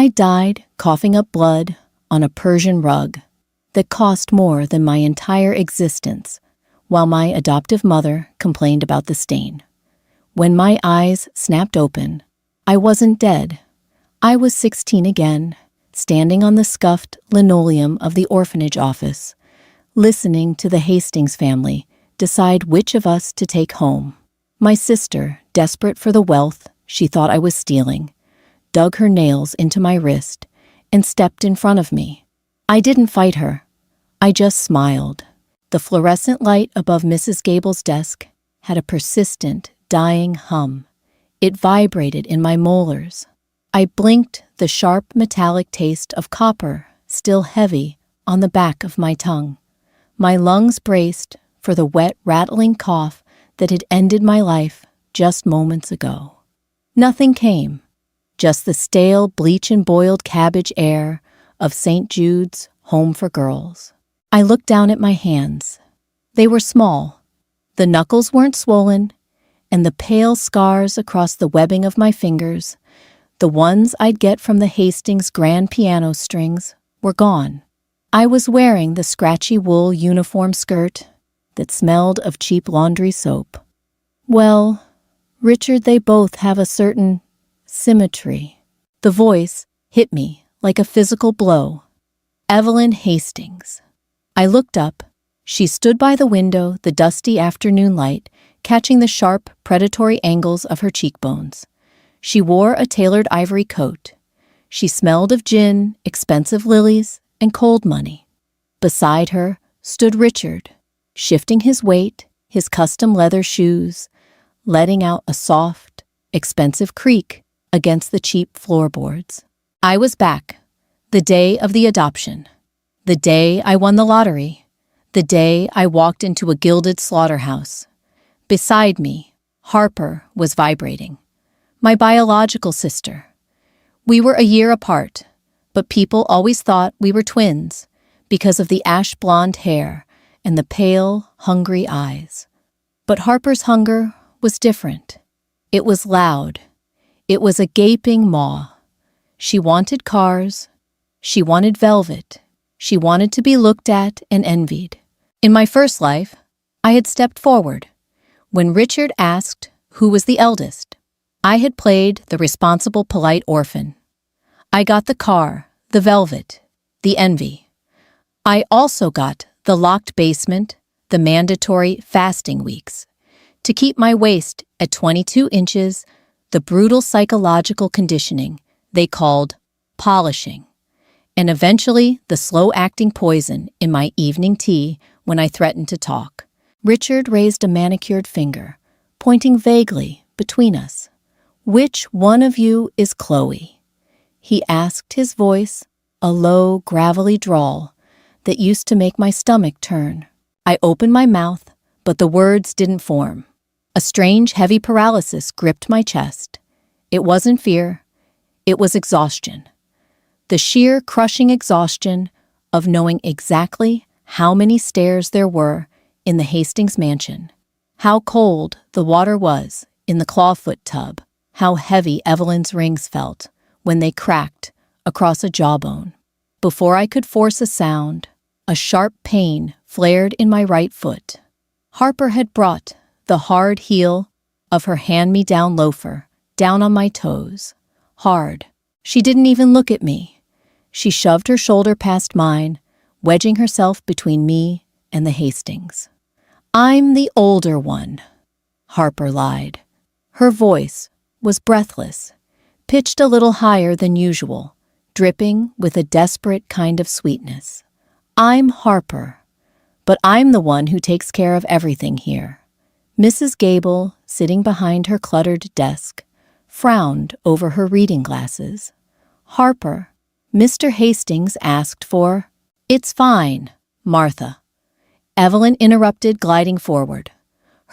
I died coughing up blood on a Persian rug that cost more than my entire existence, while my adoptive mother complained about the stain. When my eyes snapped open, I wasn't dead. I was 16 again, standing on the scuffed linoleum of the orphanage office, listening to the Hastings family decide which of us to take home. My sister, desperate for the wealth she thought I was stealing, dug her nails into my wrist and stepped in front of me. I didn't fight her. I just smiled. The fluorescent light above Mrs. Gable's desk had a persistent, dying hum. It vibrated in my molars. I blinked, the sharp metallic taste of copper still heavy on the back of my tongue. My lungs braced for the wet, rattling cough that had ended my life just moments ago. Nothing came, just the stale bleach and boiled cabbage air of St. Jude's Home for Girls. I looked down at my hands. They were small. The knuckles weren't swollen, and the pale scars across the webbing of my fingers, the ones I'd get from the Hastings grand piano strings, were gone. I was wearing the scratchy wool uniform skirt that smelled of cheap laundry soap. Well, Richard, they both have a certain symmetry. The voice hit me like a physical blow. Evelyn Hastings. I looked up. She stood by the window, the dusty afternoon light catching the sharp, predatory angles of her cheekbones. She wore a tailored ivory coat. She smelled of gin, expensive lilies, and cold money. Beside her stood Richard, shifting his weight, his custom leather shoes, letting out a soft, expensive creak against the cheap floorboards. I was back. The day of the adoption. The day I won the lottery. The day I walked into a gilded slaughterhouse. Beside me, Harper was vibrating. My biological sister. We were a year apart, but people always thought we were twins because of the ash blonde hair and the pale, hungry eyes. But Harper's hunger was different. It was loud. It was a gaping maw. She wanted cars. She wanted velvet. She wanted to be looked at and envied. In my first life, I had stepped forward. When Richard asked who was the eldest, I had played the responsible, polite orphan. I got the car, the velvet, the envy. I also got the locked basement, the mandatory fasting weeks. To keep my waist at 22 inches, the brutal psychological conditioning they called polishing, and eventually the slow-acting poison in my evening tea when I threatened to talk. Richard raised a manicured finger, pointing vaguely between us. "Which one of you is Chloe?" He asked, his voice a low, gravelly drawl that used to make my stomach turn. I opened my mouth, but the words didn't form. A strange, heavy paralysis gripped my chest. It wasn't fear. It was exhaustion. The sheer, crushing exhaustion of knowing exactly how many stairs there were in the Hastings mansion, how cold the water was in the clawfoot tub, how heavy Evelyn's rings felt when they cracked across a jawbone. Before I could force a sound, a sharp pain flared in my right foot. Harper had brought the hard heel of her hand-me-down loafer down on my toes. Hard. She didn't even look at me. She shoved her shoulder past mine, wedging herself between me and the Hastings. "I'm the older one," Harper lied. Her voice was breathless, pitched a little higher than usual, dripping with a desperate kind of sweetness. "I'm Harper, but I'm the one who takes care of everything here." Mrs. Gable, sitting behind her cluttered desk, frowned over her reading glasses. "Harper, Mr. Hastings asked for—" "It's fine, Martha," Evelyn interrupted, gliding forward.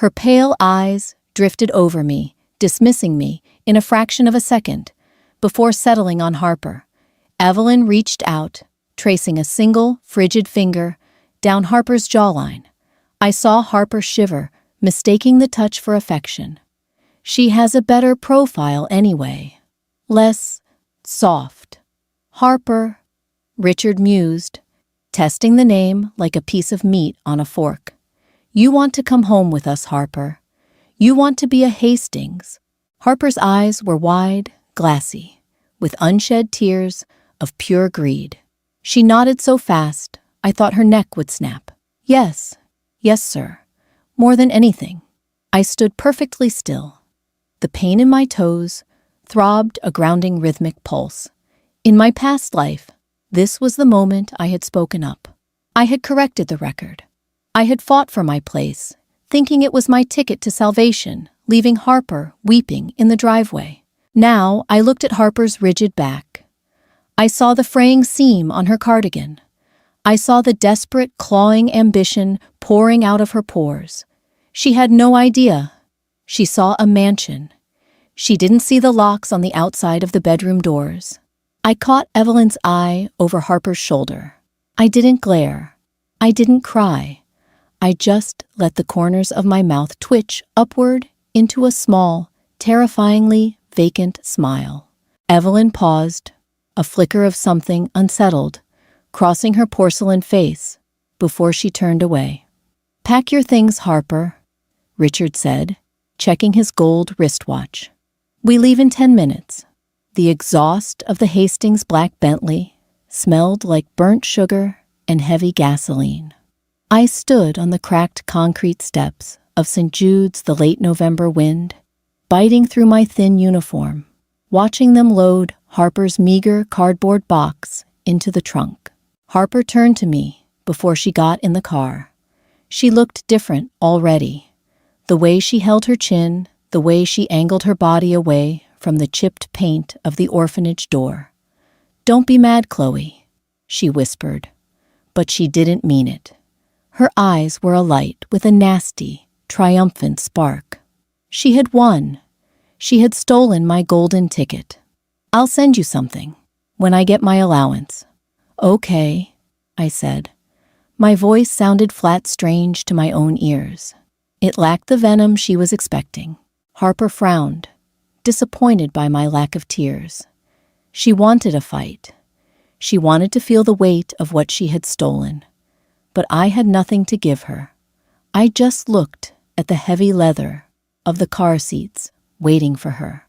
Her pale eyes drifted over me, dismissing me in a fraction of a second, before settling on Harper. Evelyn reached out, tracing a single, frigid finger down Harper's jawline. I saw Harper shiver, mistaking the touch for affection. "She has a better profile anyway. Less soft." Harper, Richard mused, testing the name like a piece of meat on a fork. You want to come home with us, Harper. You want to be a Hastings. Harper's eyes were wide, glassy, with unshed tears of pure greed. She nodded so fast, I thought her neck would snap. Yes, yes, sir. More than anything. I stood perfectly still. The pain in my toes throbbed a grounding rhythmic pulse. In my past life, this was the moment I had spoken up. I had corrected the record. I had fought for my place, thinking it was my ticket to salvation, leaving Harper weeping in the driveway. Now I looked at Harper's rigid back. I saw the fraying seam on her cardigan. I saw the desperate, clawing ambition pouring out of her pores. She had no idea. She saw a mansion. She didn't see the locks on the outside of the bedroom doors. I caught Evelyn's eye over Harper's shoulder. I didn't glare. I didn't cry. I just let the corners of my mouth twitch upward into a small, terrifyingly vacant smile. Evelyn paused, a flicker of something unsettled, crossing her porcelain face, before she turned away. Pack your things, Harper, Richard said, checking his gold wristwatch. We leave in 10 minutes. The exhaust of the Hastings black Bentley smelled like burnt sugar and heavy gasoline. I stood on the cracked concrete steps of St. Jude's the late November wind, biting through my thin uniform, watching them load Harper's meager cardboard box into the trunk. Harper turned to me before she got in the car. She looked different already. The way she held her chin, the way she angled her body away from the chipped paint of the orphanage door. Don't be mad, Chloe, she whispered, but she didn't mean it. Her eyes were alight with a nasty, triumphant spark. She had won. She had stolen my golden ticket. I'll send you something when I get my allowance. Okay, I said. My voice sounded flat strange to my own ears. It lacked the venom she was expecting. Harper frowned, disappointed by my lack of tears. She wanted a fight. She wanted to feel the weight of what she had stolen. But I had nothing to give her. I just looked at the heavy leather of the car seats waiting for her.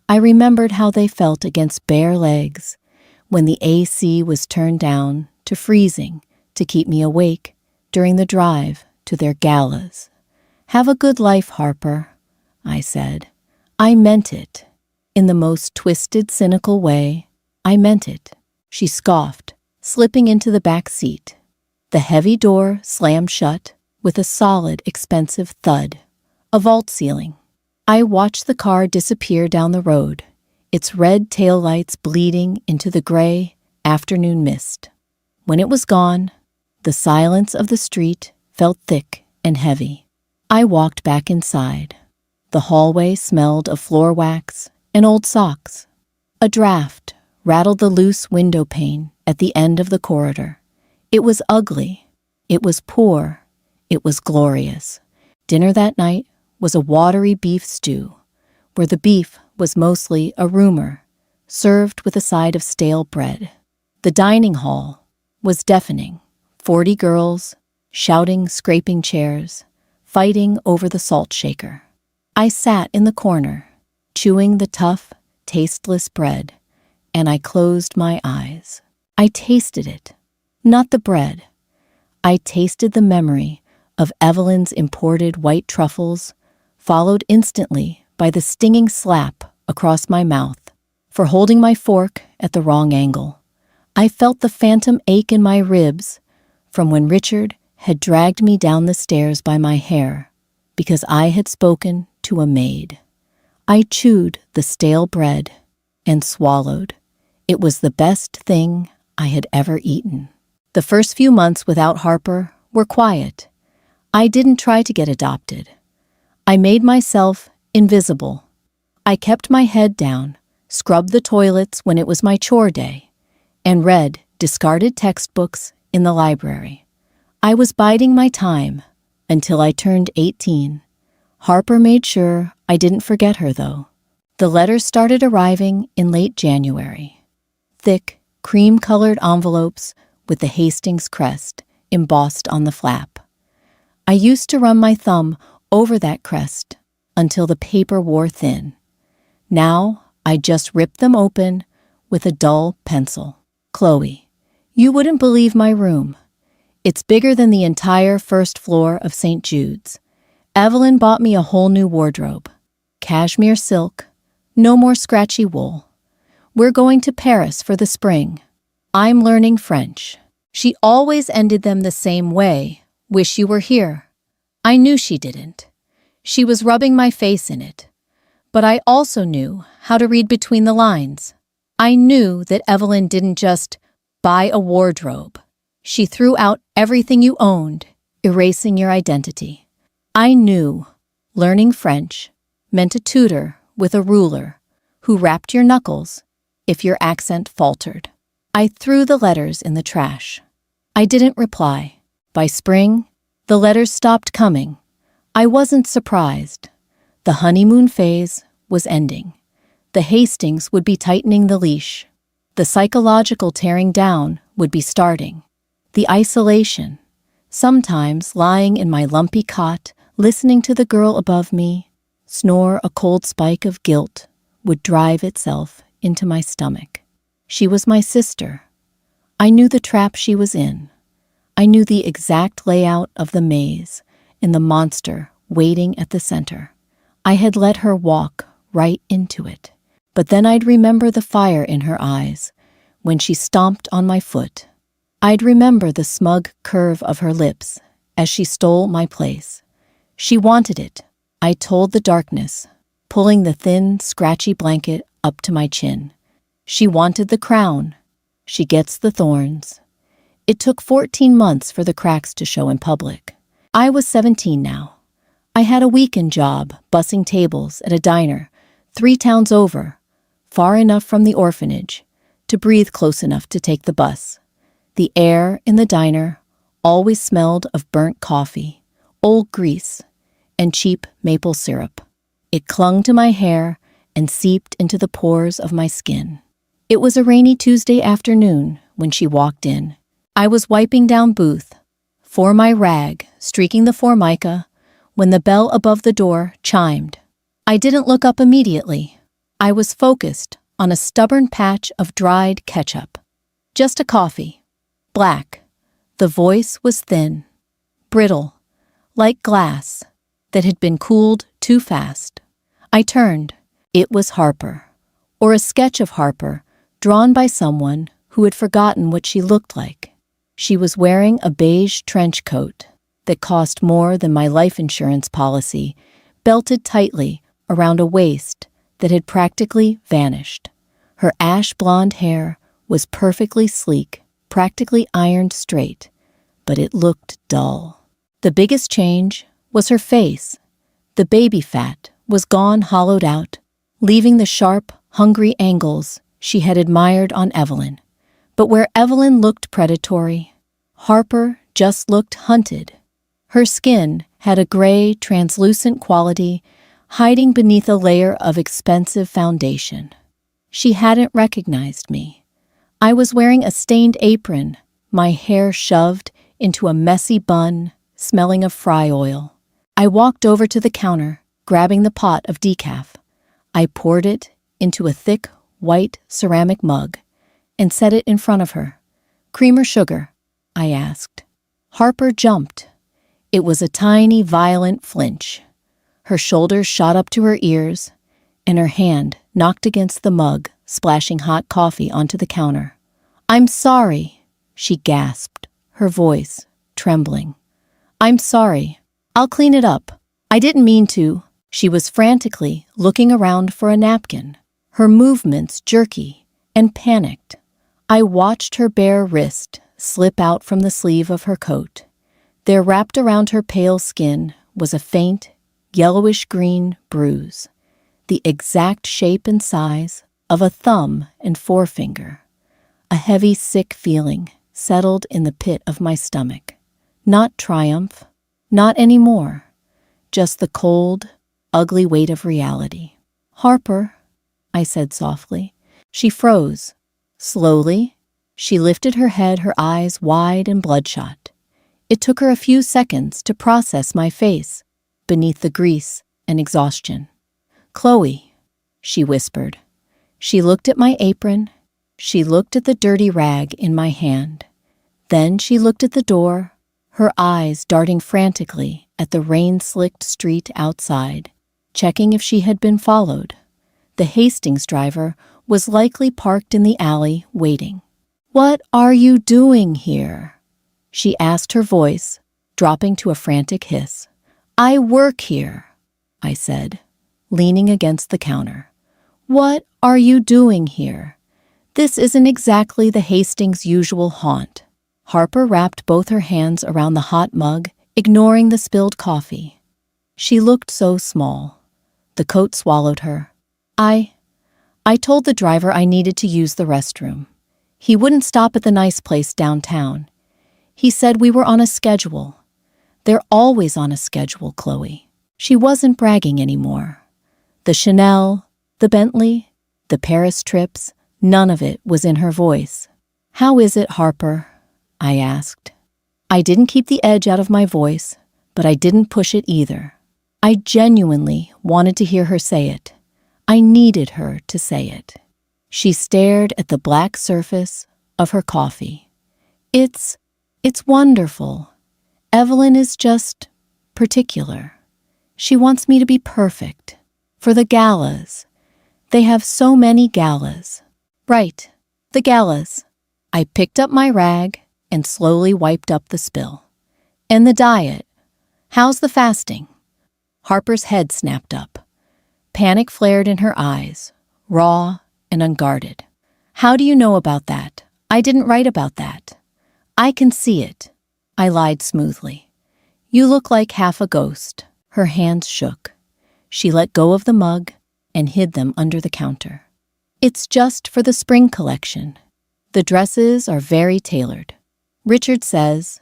I remembered how they felt against bare legs when the AC was turned down to freezing to keep me awake during the drive to their galas. Have a good life, Harper, I said. I meant it. In the most twisted, cynical way, I meant it. She scoffed, slipping into the back seat. The heavy door slammed shut with a solid, expensive thud. A vault ceiling. I watched the car disappear down the road, its red taillights bleeding into the gray afternoon mist. When it was gone, the silence of the street felt thick and heavy. I walked back inside. The hallway smelled of floor wax and old socks. A draft rattled the loose window pane at the end of the corridor. It was ugly. It was poor. It was glorious. Dinner that night was a watery beef stew, where the beef was mostly a rumor, served with a side of stale bread. The dining hall was deafening. 40 girls, shouting, scraping chairs, fighting over the salt shaker. I sat in the corner, chewing the tough, tasteless bread, and I closed my eyes. I tasted it. Not the bread. I tasted the memory of Evelyn's imported white truffles, followed instantly by the stinging slap across my mouth for holding my fork at the wrong angle. I felt the phantom ache in my ribs from when Richard had dragged me down the stairs by my hair because I had spoken to a maid. I chewed the stale bread and swallowed. It was the best thing I had ever eaten. The first few months without Harper were quiet. I didn't try to get adopted. I made myself invisible. I kept my head down, scrubbed the toilets when it was my chore day, and read discarded textbooks in the library. I was biding my time until I turned 18. Harper made sure I didn't forget her, though. The letters started arriving in late January. Thick, cream-colored envelopes with the Hastings crest embossed on the flap. I used to run my thumb over that crest until the paper wore thin. Now I just rip them open with a dull pencil. Chloe, you wouldn't believe my room. It's bigger than the entire first floor of St. Jude's. Evelyn bought me a whole new wardrobe. Cashmere silk, no more scratchy wool. We're going to Paris for the spring. I'm learning French. She always ended them the same way. Wish you were here. I knew she didn't. She was rubbing my face in it. But I also knew how to read between the lines. I knew that Evelyn didn't just buy a wardrobe. She threw out everything you owned, erasing your identity. I knew learning French meant a tutor with a ruler who rapped your knuckles if your accent faltered. I threw the letters in the trash. I didn't reply. By spring, the letters stopped coming. I wasn't surprised. The honeymoon phase was ending. The Hastings would be tightening the leash. The psychological tearing down would be starting. The isolation, sometimes lying in my lumpy cot, listening to the girl above me snore a cold spike of guilt, would drive itself into my stomach. She was my sister. I knew the trap she was in. I knew the exact layout of the maze and the monster waiting at the center. I had let her walk right into it. But then I'd remember the fire in her eyes when she stomped on my foot. I'd remember the smug curve of her lips as she stole my place. She wanted it, I told the darkness, pulling the thin, scratchy blanket up to my chin. She wanted the crown. She gets the thorns. It took 14 months for the cracks to show in public. I was 17 now. I had a weekend job bussing tables at a diner 3 towns over, far enough from the orphanage to breathe close enough to take the bus. The air in the diner always smelled of burnt coffee, old grease, and cheap maple syrup. It clung to my hair and seeped into the pores of my skin. It was a rainy Tuesday afternoon when she walked in. I was wiping down Booth, for my rag streaking the formica, when the bell above the door chimed. I didn't look up immediately. I was focused on a stubborn patch of dried ketchup. Just a coffee. Black. The voice was thin, brittle, like glass that had been cooled too fast. I turned. It was Harper, or a sketch of Harper drawn by someone who had forgotten what she looked like. She was wearing a beige trench coat that cost more than my life insurance policy, belted tightly around a waist that had practically vanished. Her ash blonde hair was perfectly sleek, practically ironed straight, but it looked dull. The biggest change was her face. The baby fat was gone, hollowed out, leaving the sharp, hungry angles she had admired on Evelyn. But where Evelyn looked predatory, Harper just looked hunted. Her skin had a gray, translucent quality hiding beneath a layer of expensive foundation. She hadn't recognized me. I was wearing a stained apron, my hair shoved into a messy bun, smelling of fry oil. I walked over to the counter, grabbing the pot of decaf. I poured it into a thick, white ceramic mug and set it in front of her. "Cream or sugar?" I asked. Harper jumped. It was a tiny, violent flinch. Her shoulders shot up to her ears, and her hand knocked against the mug, splashing hot coffee onto the counter. "I'm sorry," she gasped, her voice trembling. "I'm sorry. I'll clean it up. I didn't mean to." She was frantically looking around for a napkin, her movements jerky and panicked. I watched her bare wrist slip out from the sleeve of her coat. There, wrapped around her pale skin, was a faint, yellowish-green bruise, the exact shape and size of a thumb and forefinger. A heavy, sick feeling settled in the pit of my stomach. Not triumph, not anymore, just the cold, ugly weight of reality. "Harper," I said softly. She froze. Slowly, She lifted her head, her eyes wide and bloodshot. It took her a few seconds to process my face beneath the grease and exhaustion. "Chloe," she whispered. She looked at my apron. She looked at the dirty rag in my hand. Then she looked at the door, her eyes darting frantically at the rain-slicked street outside, checking if she had been followed. The Hastings driver was likely parked in the alley, waiting. "What are you doing here?" she asked, her voice dropping to a frantic hiss. "I work here," I said, leaning against the counter. "What are you doing here? This isn't exactly the Hastings' usual haunt." Harper wrapped both her hands around the hot mug, ignoring the spilled coffee. She looked so small. The coat swallowed her. I told the driver I needed to use the restroom. He wouldn't stop at the nice place downtown. He said we were on a schedule. They're always on a schedule, Chloe. She wasn't bragging anymore. The Chanel, the Bentley, the Paris trips, none of it was in her voice. "How is it, Harper?" I asked. I didn't keep the edge out of my voice, but I didn't push it either. I genuinely wanted to hear her say it. I needed her to say it. She stared at the black surface of her coffee. It's wonderful. Evelyn is just particular. She wants me to be perfect. For the galas. They have so many galas." "Right, the galas." I picked up my rag and slowly wiped up the spill. "And the diet. How's the fasting?" Harper's head snapped up. Panic flared in her eyes, raw and unguarded. "How do you know about that? I didn't write about that." "I can see it." I lied smoothly. "You look like half a ghost." Her hands shook. She let go of the mug and hid them under the counter. "It's just for the spring collection. The dresses are very tailored. Richard says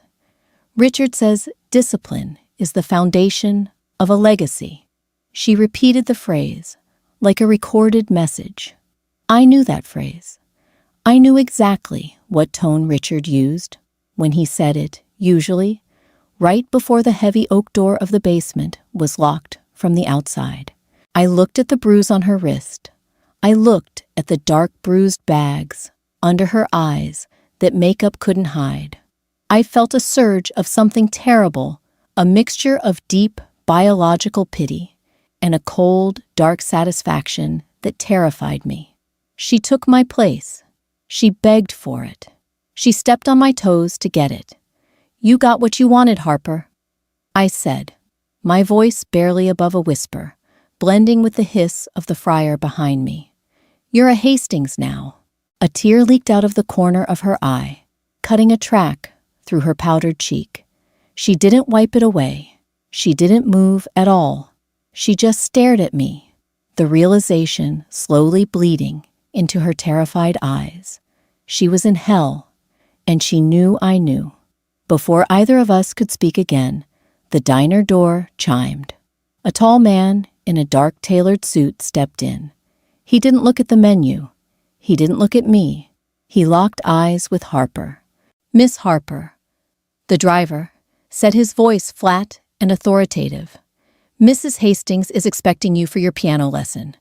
discipline is the foundation of a legacy." She repeated the phrase, like a recorded message. I knew that phrase. I knew exactly what tone Richard used when he said it, usually right before the heavy oak door of the basement was locked from the outside. I looked at the bruise on her wrist. I looked at the dark bruised bags under her eyes that makeup couldn't hide. I felt a surge of something terrible, a mixture of deep biological pity and a cold, dark satisfaction that terrified me. She took my place. She begged for it. She stepped on my toes to get it. "You got what you wanted, Harper," I said, my voice barely above a whisper, blending with the hiss of the fryer behind me. "You're a Hastings now." A tear leaked out of the corner of her eye, cutting a track through her powdered cheek. She didn't wipe it away. She didn't move at all. She just stared at me, the realization slowly bleeding into her terrified eyes. She was in hell, and she knew I knew. Before either of us could speak again, the diner door chimed. A tall man in a dark tailored suit stepped in. He didn't look at the menu. He didn't look at me. He locked eyes with Harper. "Miss Harper," the driver said, his voice flat and authoritative. "Mrs. Hastings is expecting you for your piano lesson.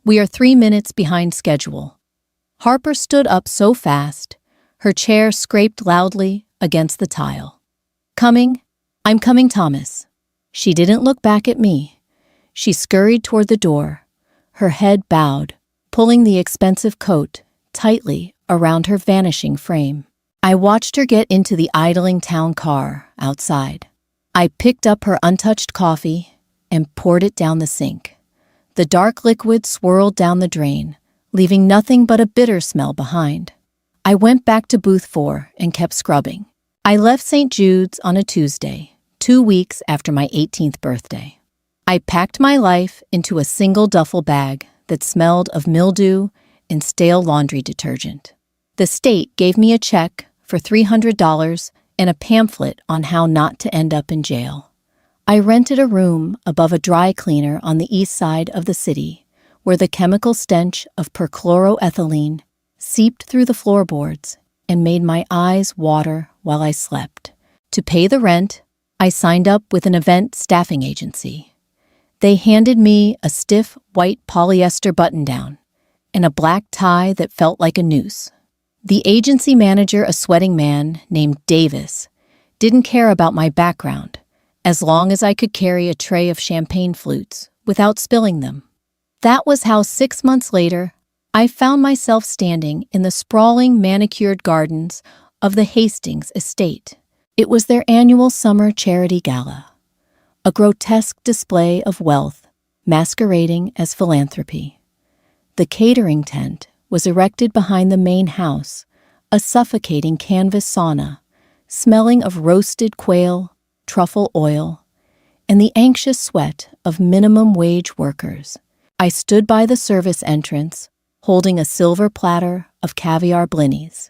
We are 3 minutes behind schedule." Harper stood up so fast, her chair scraped loudly against the tile. "Coming? I'm coming, Thomas." She didn't look back at me. She scurried toward the door, her head bowed, pulling the expensive coat tightly around her vanishing frame. I watched her get into the idling town car outside. I picked up her untouched coffee and poured it down the sink. The dark liquid swirled down the drain, leaving nothing but a bitter smell behind. I went back to booth 4 and kept scrubbing. I left St. Jude's on a Tuesday, 2 weeks after my 18th birthday. I packed my life into a single duffel bag that smelled of mildew and stale laundry detergent. The state gave me a check for $300 and a pamphlet on how not to end up in jail. I rented a room above a dry cleaner on the east side of the city, where the chemical stench of perchloroethylene seeped through the floorboards and made my eyes water while I slept. To pay the rent, I signed up with an event staffing agency. They handed me a stiff white polyester button-down and a black tie that felt like a noose. The agency manager, a sweating man named Davis, didn't care about my background as long as I could carry a tray of champagne flutes without spilling them. That was how 6 months later, I found myself standing in the sprawling manicured gardens of the Hastings estate. It was their annual summer charity gala, a grotesque display of wealth masquerading as philanthropy. The catering tent was erected behind the main house, a suffocating canvas sauna, smelling of roasted quail, truffle oil, and the anxious sweat of minimum wage workers. I stood by the service entrance, holding a silver platter of caviar blinis.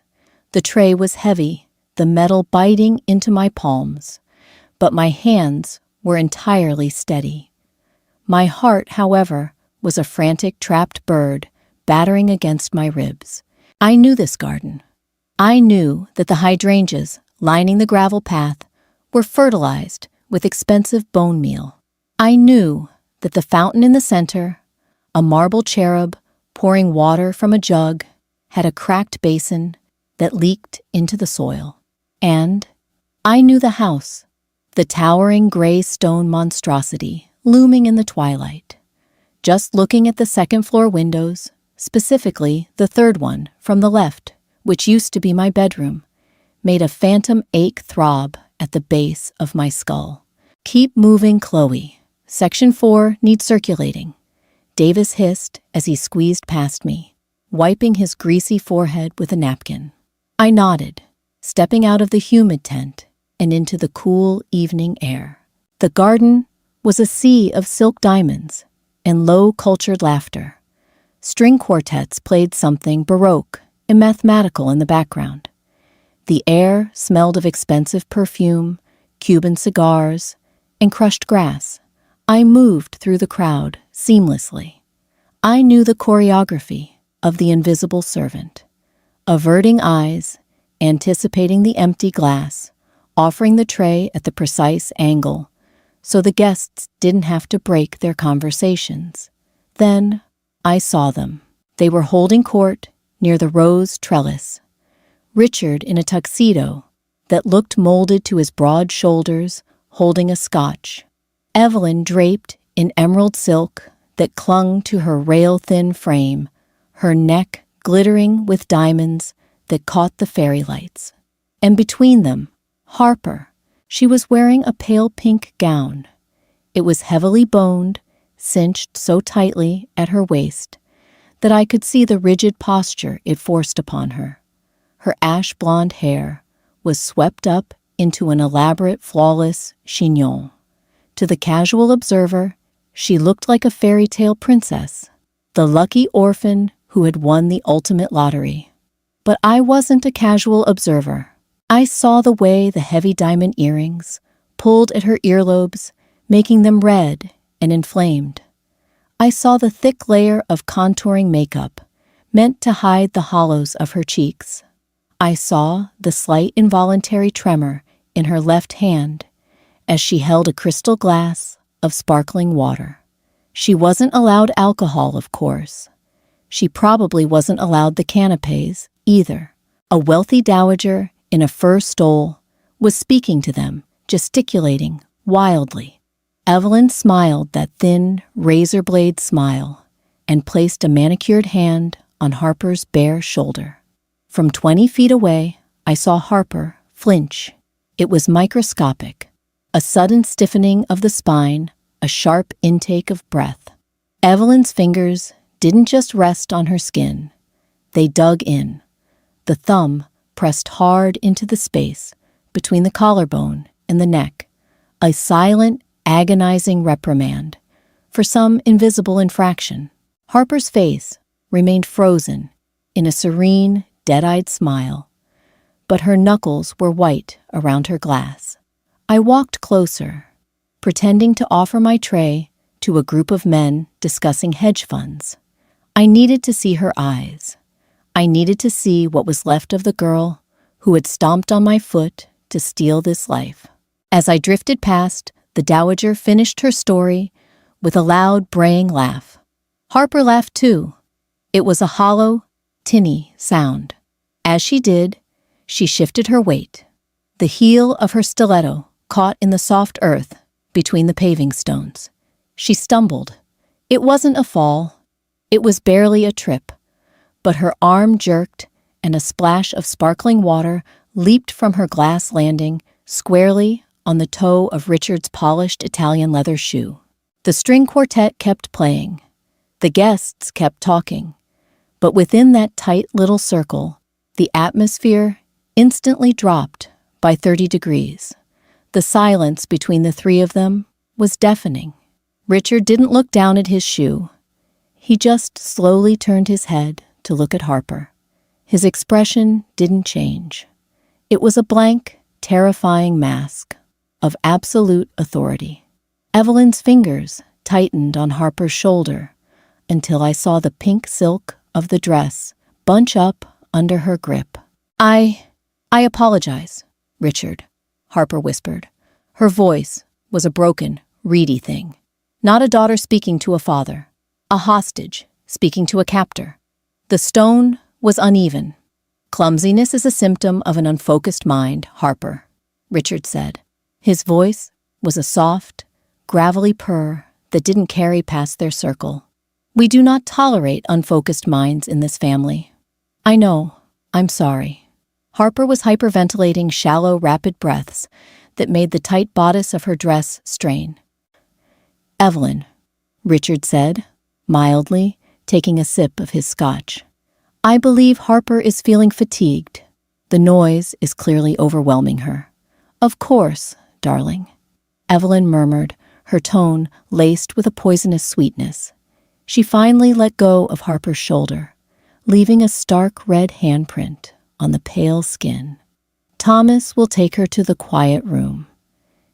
The tray was heavy, the metal biting into my palms, but my hands were entirely steady. My heart, however, was a frantic trapped bird battering against my ribs. I knew this garden. I knew that the hydrangeas lining the gravel path were fertilized with expensive bone meal. I knew that the fountain in the center, a marble cherub pouring water from a jug, had a cracked basin that leaked into the soil. And I knew the house, the towering gray stone monstrosity looming in the twilight. Just looking at the second-floor windows, specifically the third one from the left, which used to be my bedroom, made a phantom ache throb at the base of my skull. "Keep moving, Chloe. Section 4 needs circulating," Davis hissed as he squeezed past me, wiping his greasy forehead with a napkin. I nodded, stepping out of the humid tent and into the cool evening air. The garden was a sea of silk diamonds and low-cultured laughter. String quartets played something baroque and mathematical in the background. The air smelled of expensive perfume, Cuban cigars, and crushed grass. I moved through the crowd seamlessly. I knew the choreography of the invisible servant, averting eyes, anticipating the empty glass, offering the tray at the precise angle so the guests didn't have to break their conversations. Then I saw them. They were holding court near the rose trellis. Richard in a tuxedo that looked molded to his broad shoulders, holding a scotch. Evelyn draped in emerald silk that clung to her rail-thin frame, her neck glittering with diamonds that caught the fairy lights. And between them, Harper. She was wearing a pale pink gown. It was heavily boned, cinched so tightly at her waist that I could see the rigid posture it forced upon her. Her ash blonde hair was swept up into an elaborate, flawless chignon. To the casual observer, she looked like a fairy tale princess, the lucky orphan who had won the ultimate lottery. But I wasn't a casual observer. I saw the way the heavy diamond earrings pulled at her earlobes, making them red and inflamed. I saw the thick layer of contouring makeup meant to hide the hollows of her cheeks. I saw the slight involuntary tremor in her left hand as she held a crystal glass of sparkling water. She wasn't allowed alcohol, of course. She probably wasn't allowed the canapés either. A wealthy dowager in a fur stole was speaking to them, gesticulating wildly. Evelyn smiled that thin, razor-blade smile and placed a manicured hand on Harper's bare shoulder. From 20 feet away, I saw Harper flinch. It was microscopic. A sudden stiffening of the spine, a sharp intake of breath. Evelyn's fingers didn't just rest on her skin. They dug in. The thumb pressed hard into the space between the collarbone and the neck, a silent, agonizing reprimand for some invisible infraction. Harper's face remained frozen in a serene, dead-eyed smile, but her knuckles were white around her glass. I walked closer, pretending to offer my tray to a group of men discussing hedge funds. I needed to see her eyes. I needed to see what was left of the girl who had stomped on my foot to steal this life. As I drifted past, the dowager finished her story with a loud, braying laugh. Harper laughed too. It was a hollow, tinny sound. As she did, she shifted her weight. The heel of her stiletto caught in the soft earth between the paving stones. She stumbled. It wasn't a fall. It was barely a trip. But her arm jerked, and a splash of sparkling water leaped from her glass landing squarely on the toe of Richard's polished Italian leather shoe. The string quartet kept playing. The guests kept talking. But within that tight little circle, the atmosphere instantly dropped by 30 degrees. The silence between the three of them was deafening. Richard didn't look down at his shoe. He just slowly turned his head to look at Harper. His expression didn't change. It was a blank, terrifying mask of absolute authority. Evelyn's fingers tightened on Harper's shoulder until I saw the pink silk of the dress bunch up under her grip. I apologize, Richard, Harper whispered. Her voice was a broken, reedy thing. Not a daughter speaking to a father. A hostage speaking to a captor. The stone was uneven. Clumsiness is a symptom of an unfocused mind, Harper, Richard said. His voice was a soft, gravelly purr that didn't carry past their circle. We do not tolerate unfocused minds in this family. I know. I'm sorry. Harper was hyperventilating shallow, rapid breaths that made the tight bodice of her dress strain. Evelyn, Richard said, mildly, taking a sip of his scotch. I believe Harper is feeling fatigued. The noise is clearly overwhelming her. Of course, darling, Evelyn murmured, her tone laced with a poisonous sweetness. She finally let go of Harper's shoulder, leaving a stark red handprint on the pale skin. Thomas will take her to the quiet room.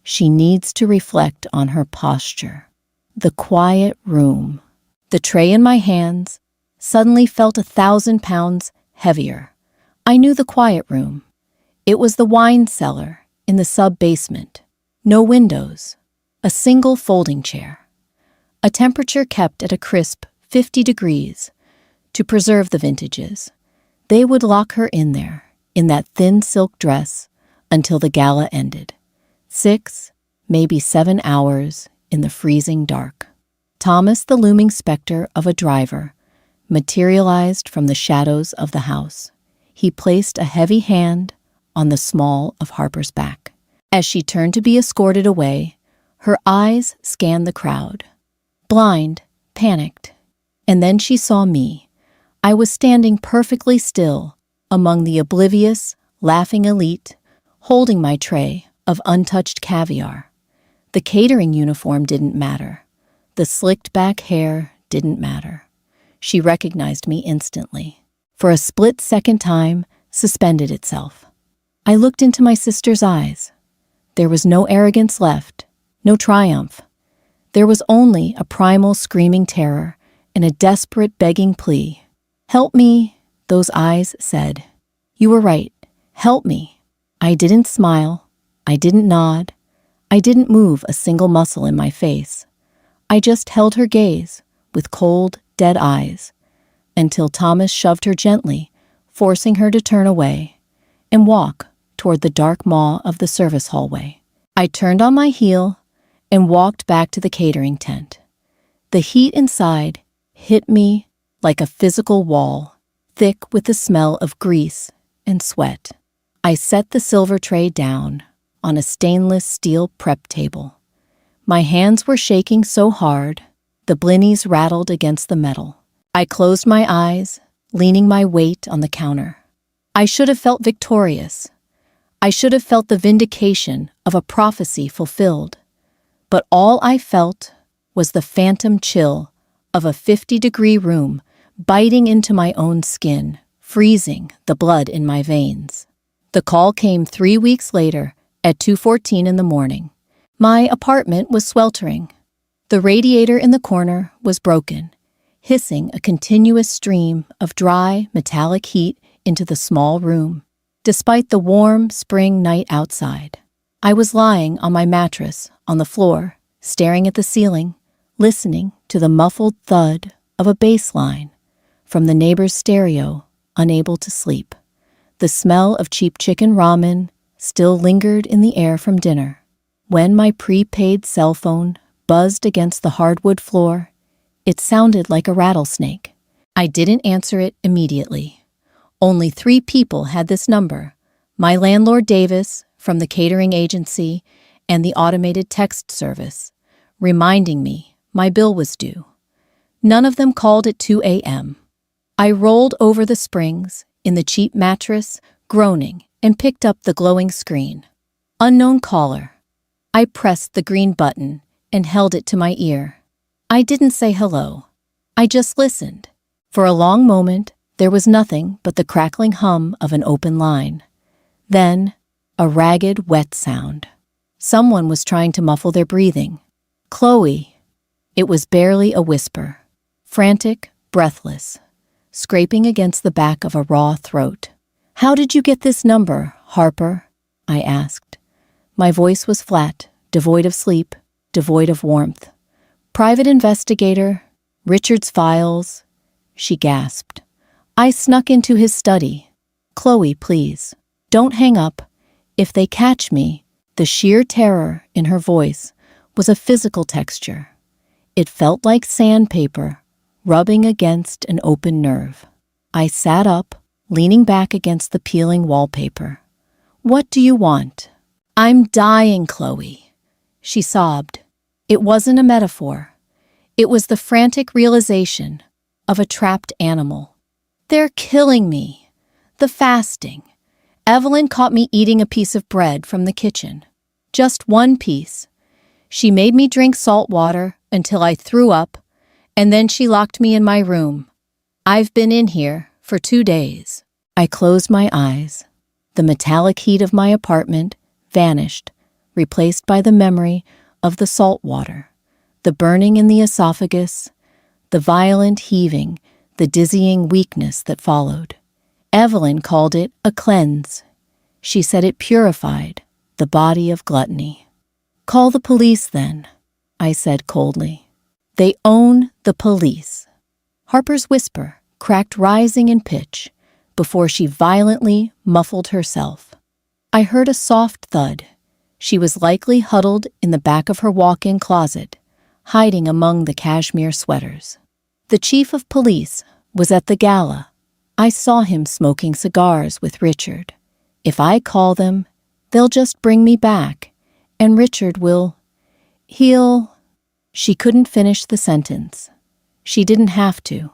She needs to reflect on her posture. The quiet room. The tray in my hands suddenly felt 1,000 pounds heavier. I knew the quiet room. It was the wine cellar in the sub-basement. No windows. A single folding chair. A temperature kept at a crisp 50 degrees. To preserve the vintages, they would lock her in there, in that thin silk dress, until the gala ended. 6, maybe 7 hours in the freezing dark. Thomas, the looming specter of a driver, materialized from the shadows of the house. He placed a heavy hand on the small of Harper's back. As she turned to be escorted away, her eyes scanned the crowd. Blind, panicked. And then she saw me. I was standing perfectly still among the oblivious, laughing elite, holding my tray of untouched caviar. The catering uniform didn't matter. The slicked-back hair didn't matter. She recognized me instantly. For a split-second time, suspended itself. I looked into my sister's eyes. There was no arrogance left, no triumph. There was only a primal screaming terror and a desperate begging plea. Help me, those eyes said. You were right. Help me. I didn't smile. I didn't nod. I didn't move a single muscle in my face. I just held her gaze with cold, dead eyes until Thomas shoved her gently, forcing her to turn away and walk toward the dark maw of the service hallway. I turned on my heel and walked back to the catering tent. The heat inside hit me like a physical wall, thick with the smell of grease and sweat. I set the silver tray down on a stainless steel prep table. My hands were shaking so hard, the blinnies rattled against the metal. I closed my eyes, leaning my weight on the counter. I should have felt victorious. I should have felt the vindication of a prophecy fulfilled. But all I felt was the phantom chill of a 50-degree room biting into my own skin, freezing the blood in my veins. The call came 3 weeks later at 2:14 in the morning. My apartment was sweltering. The radiator in the corner was broken, hissing a continuous stream of dry, metallic heat into the small room. despite the warm spring night outside. I was lying on my mattress on the floor, staring at the ceiling, listening to the muffled thud of a bass line from the neighbor's stereo, unable to sleep. The smell of cheap chicken ramen still lingered in the air from dinner. When my prepaid cell phone buzzed against the hardwood floor, it sounded like a rattlesnake. I didn't answer it immediately. Only 3 people had this number: my landlord Davis from the catering agency and the automated text service, reminding me my bill was due. None of them called at 2 a.m. I rolled over the springs in the cheap mattress, groaning, and picked up the glowing screen. Unknown caller. I pressed the green button and held it to my ear. I didn't say hello. I just listened. For a long moment, there was nothing but the crackling hum of an open line. Then, a ragged, wet sound. Someone was trying to muffle their breathing. Chloe. It was barely a whisper. Frantic, breathless, scraping against the back of a raw throat. "How did you get this number, Harper?" I asked. My voice was flat, devoid of sleep, devoid of warmth. "Private investigator, Richard's files," she gasped. "I snuck into his study. Chloe, please, don't hang up. If they catch me," the sheer terror in her voice was a physical texture. It felt like sandpaper rubbing against an open nerve. I sat up, leaning back against the peeling wallpaper. "What do you want?" "I'm dying, Chloe," she sobbed. It wasn't a metaphor. It was the frantic realization of a trapped animal. "They're killing me. The fasting. Evelyn caught me eating a piece of bread from the kitchen. Just one piece. She made me drink salt water until I threw up, and then she locked me in my room. I've been in here for 2 days." I closed my eyes. The metallic heat of my apartment vanished, replaced by the memory of the salt water, the burning in the esophagus, the violent heaving, the dizzying weakness that followed. Evelyn called it a cleanse. She said it purified the body of gluttony. "Call the police, then," I said coldly. "They own the police." Harper's whisper cracked, rising in pitch, before she violently muffled herself. I heard a soft thud. She was likely huddled in the back of her walk-in closet, hiding among the cashmere sweaters. The chief of police was at the gala. I saw him smoking cigars with Richard. If I call them, they'll just bring me back, and Richard he'll... She couldn't finish the sentence. She didn't have to.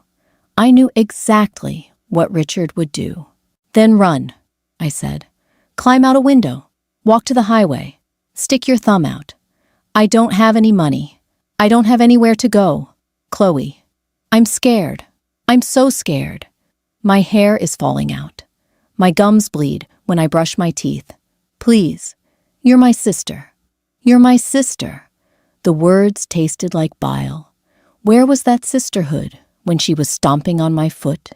I knew exactly what Richard would do. "Then run," I said. "Climb out a window. Walk to the highway. Stick your thumb out. I don't have any money. I don't have anywhere to go. Chloe, I'm scared. I'm so scared. My hair is falling out. My gums bleed when I brush my teeth. Please, you're my sister. You're my sister." The words tasted like bile. Where was that sisterhood when she was stomping on my foot?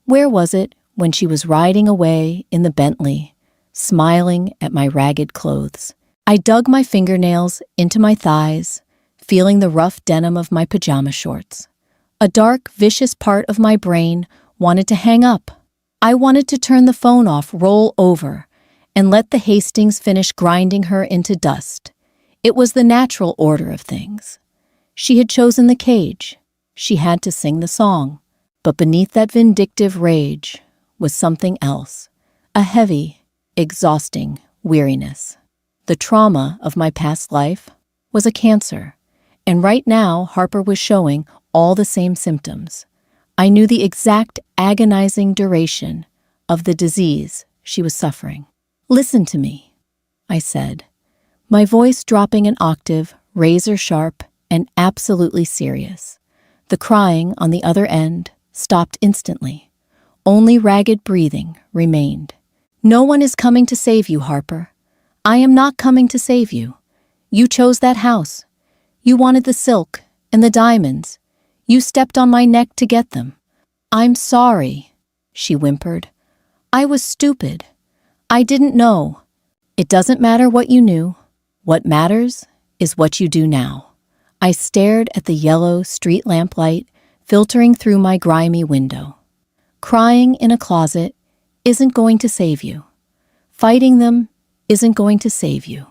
Where was it when she was riding away in the Bentley, smiling at my ragged clothes? I dug my fingernails into my thighs, feeling the rough denim of my pajama shorts. A dark, vicious part of my brain wanted to hang up. I wanted to turn the phone off, roll over, and let the Hastings finish grinding her into dust. It was the natural order of things. She had chosen the cage. She had to sing the song. But beneath that vindictive rage was something else, a heavy, exhausting weariness. The trauma of my past life was a cancer, and right now Harper was showing all the same symptoms. I knew the exact agonizing duration of the disease she was suffering. "Listen to me," I said, my voice dropping an octave, razor sharp and absolutely serious. The crying on the other end stopped instantly. Only ragged breathing remained. "No one is coming to save you, Harper. I am not coming to save you. You chose that house. You wanted the silk and the diamonds. You stepped on my neck to get them. I'm sorry," she whimpered. "I was stupid. I didn't know. It doesn't matter what you knew. What matters is what you do now. I stared at the yellow street lamplight filtering through my grimy window. Crying in a closet isn't going to save you. Fighting them isn't going to save you.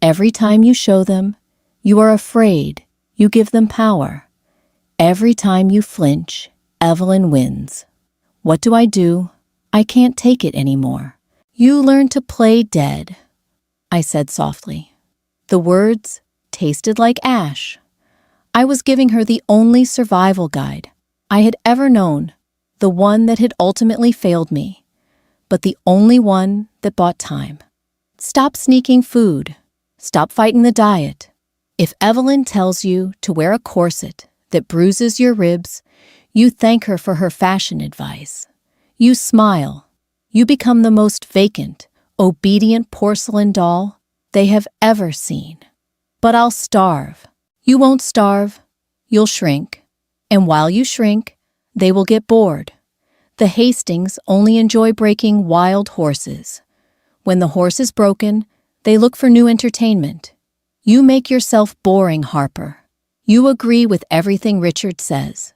Every time you show them, you are afraid, you give them power. Every time you flinch, Evelyn wins. What do? I can't take it anymore. You learn to play dead, I said softly. The words tasted like ash. I was giving her the only survival guide I had ever known, the one that had ultimately failed me, but the only one that bought time. Stop sneaking food. Stop fighting the diet. If Evelyn tells you to wear a corset that bruises your ribs, you thank her for her fashion advice. You smile. You become the most vacant, obedient porcelain doll they have ever seen. But I'll starve. You won't starve. You'll shrink. And while you shrink, they will get bored. The Hastings only enjoy breaking wild horses. When the horse is broken, they look for new entertainment. You make yourself boring, Harper. You agree with everything Richard says.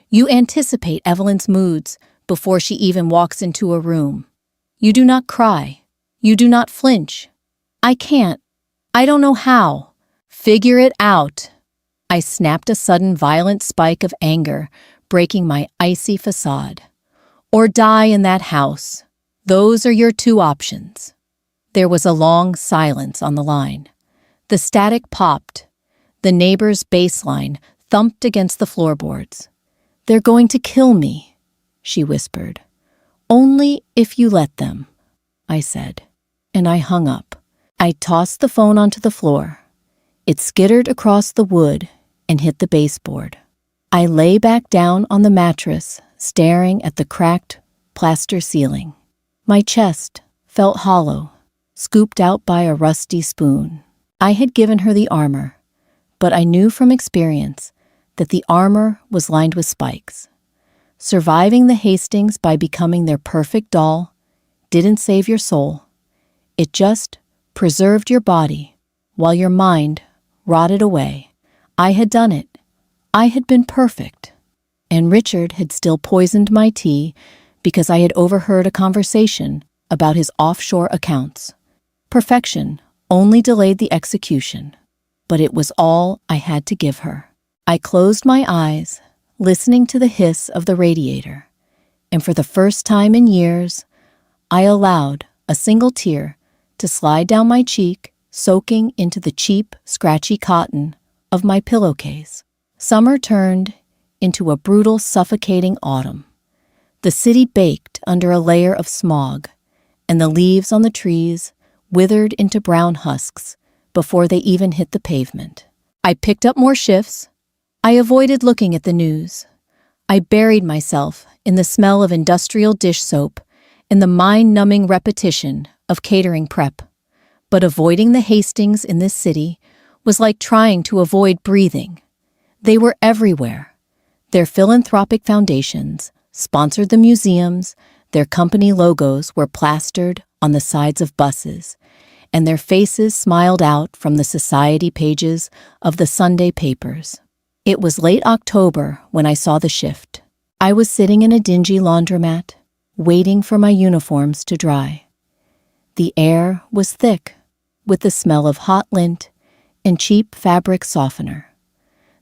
You anticipate Evelyn's moods before she even walks into a room. You do not cry. You do not flinch. I can't. I don't know how. Figure it out. I snapped a sudden violent spike of anger, breaking my icy facade. Or die in that house. Those are your two options. There was a long silence on the line. The static popped. The neighbor's bass line thumped against the floorboards. They're going to kill me, she whispered. Only if you let them, I said, and I hung up. I tossed the phone onto the floor. It skittered across the wood and hit the baseboard. I lay back down on the mattress, staring at the cracked plaster ceiling. My chest felt hollow, scooped out by a rusty spoon. I had given her the armor, but I knew from experience that the armor was lined with spikes. Surviving the Hastings by becoming their perfect doll didn't save your soul. It just preserved your body while your mind rotted away. I had done it. I had been perfect. And Richard had still poisoned my tea because I had overheard a conversation about his offshore accounts. Perfection only delayed the execution, but it was all I had to give her. I closed my eyes, listening to the hiss of the radiator, and for the first time in years, I allowed a single tear to slide down my cheek, soaking into the cheap, scratchy cotton of my pillowcase. Summer turned into a brutal, suffocating autumn. The city baked under a layer of smog, and the leaves on the trees withered into brown husks before they even hit the pavement. I picked up more shifts. I avoided looking at the news. I buried myself in the smell of industrial dish soap and the mind-numbing repetition of catering prep. But avoiding the Hastings in this city was like trying to avoid breathing. They were everywhere. Their philanthropic foundations sponsored the museums, their company logos were plastered on the sides of buses, and their faces smiled out from the society pages of the Sunday papers. It was late October when I saw the shift. I was sitting in a dingy laundromat, waiting for my uniforms to dry. The air was thick, with the smell of hot lint and cheap fabric softener.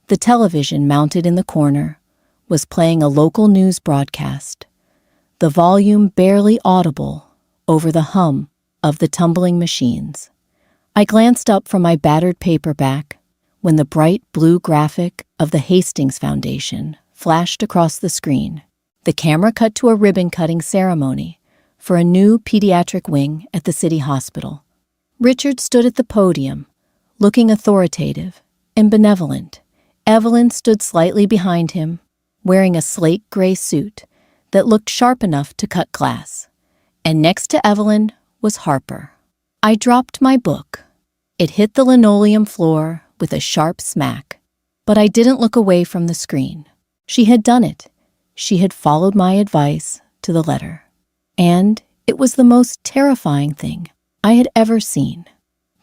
The television mounted in the corner was playing a local news broadcast, the volume barely audible over the hum of the tumbling machines. I glanced up from my battered paperback when the bright blue graphic of the Hastings Foundation flashed across the screen. The camera cut to a ribbon-cutting ceremony for a new pediatric wing at the city hospital. Richard stood at the podium, looking authoritative and benevolent. Evelyn stood slightly behind him, wearing a slate gray suit that looked sharp enough to cut glass. And next to Evelyn was Harper. I dropped my book. It hit the linoleum floor with a sharp smack, but I didn't look away from the screen. She had done it. She had followed my advice to the letter. And It was the most terrifying thing I had ever seen.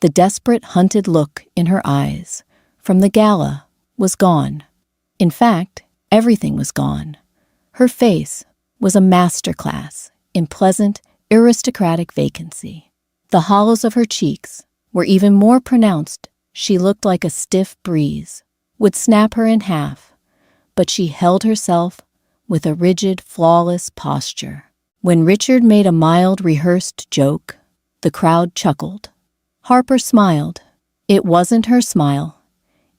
The desperate, hunted look in her eyes from the gala was gone. In fact, everything was gone. Her face was a masterclass in pleasant, aristocratic vacancy. The hollows of her cheeks were even more pronounced. She looked like a stiff breeze would snap her in half, but she held herself with a rigid, flawless posture. When Richard made a mild, rehearsed joke, the crowd chuckled. Harper smiled. It wasn't her smile.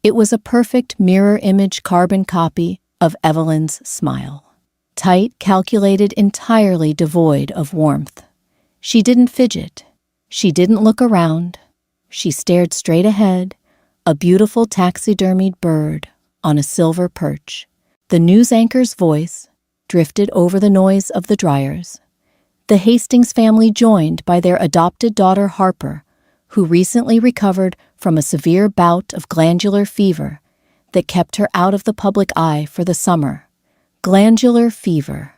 It was a perfect mirror image carbon copy of Evelyn's smile. Tight, calculated, entirely devoid of warmth. She didn't fidget. She didn't look around. She stared straight ahead, a beautiful taxidermied bird on a silver perch. The news anchor's voice drifted over the noise of the dryers. The Hastings family joined by their adopted daughter Harper, who recently recovered from a severe bout of glandular fever that kept her out of the public eye for the summer. Glandular fever,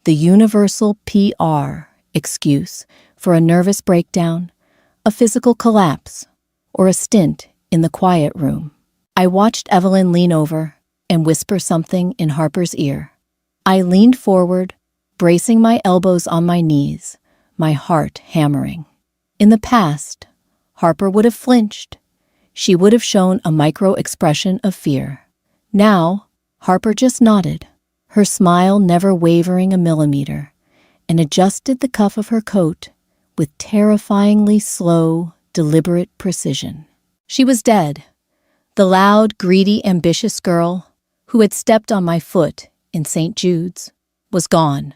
the universal PR excuse for a nervous breakdown, a physical collapse, or a stint in the quiet room. I watched Evelyn lean over and whisper something in Harper's ear. I leaned forward, bracing my elbows on my knees, my heart hammering. In the past, Harper would have flinched. She would have shown a micro-expression of fear. Now, Harper just nodded, her smile never wavering a millimeter, and adjusted the cuff of her coat with terrifyingly slow, deliberate precision. She was dead. The loud, greedy, ambitious girl who had stepped on my foot in St. Jude's was gone.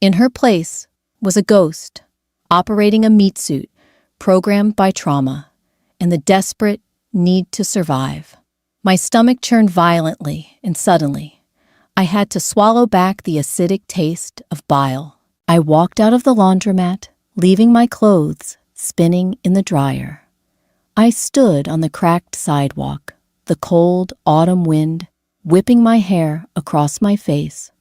In her place was a ghost, operating a meat suit, programmed by trauma, and the desperate need to survive. My stomach churned violently, and suddenly, I had to swallow back the acidic taste of bile. I walked out of the laundromat, leaving my clothes spinning in the dryer. I stood on the cracked sidewalk, the cold autumn wind whipping my hair across my face,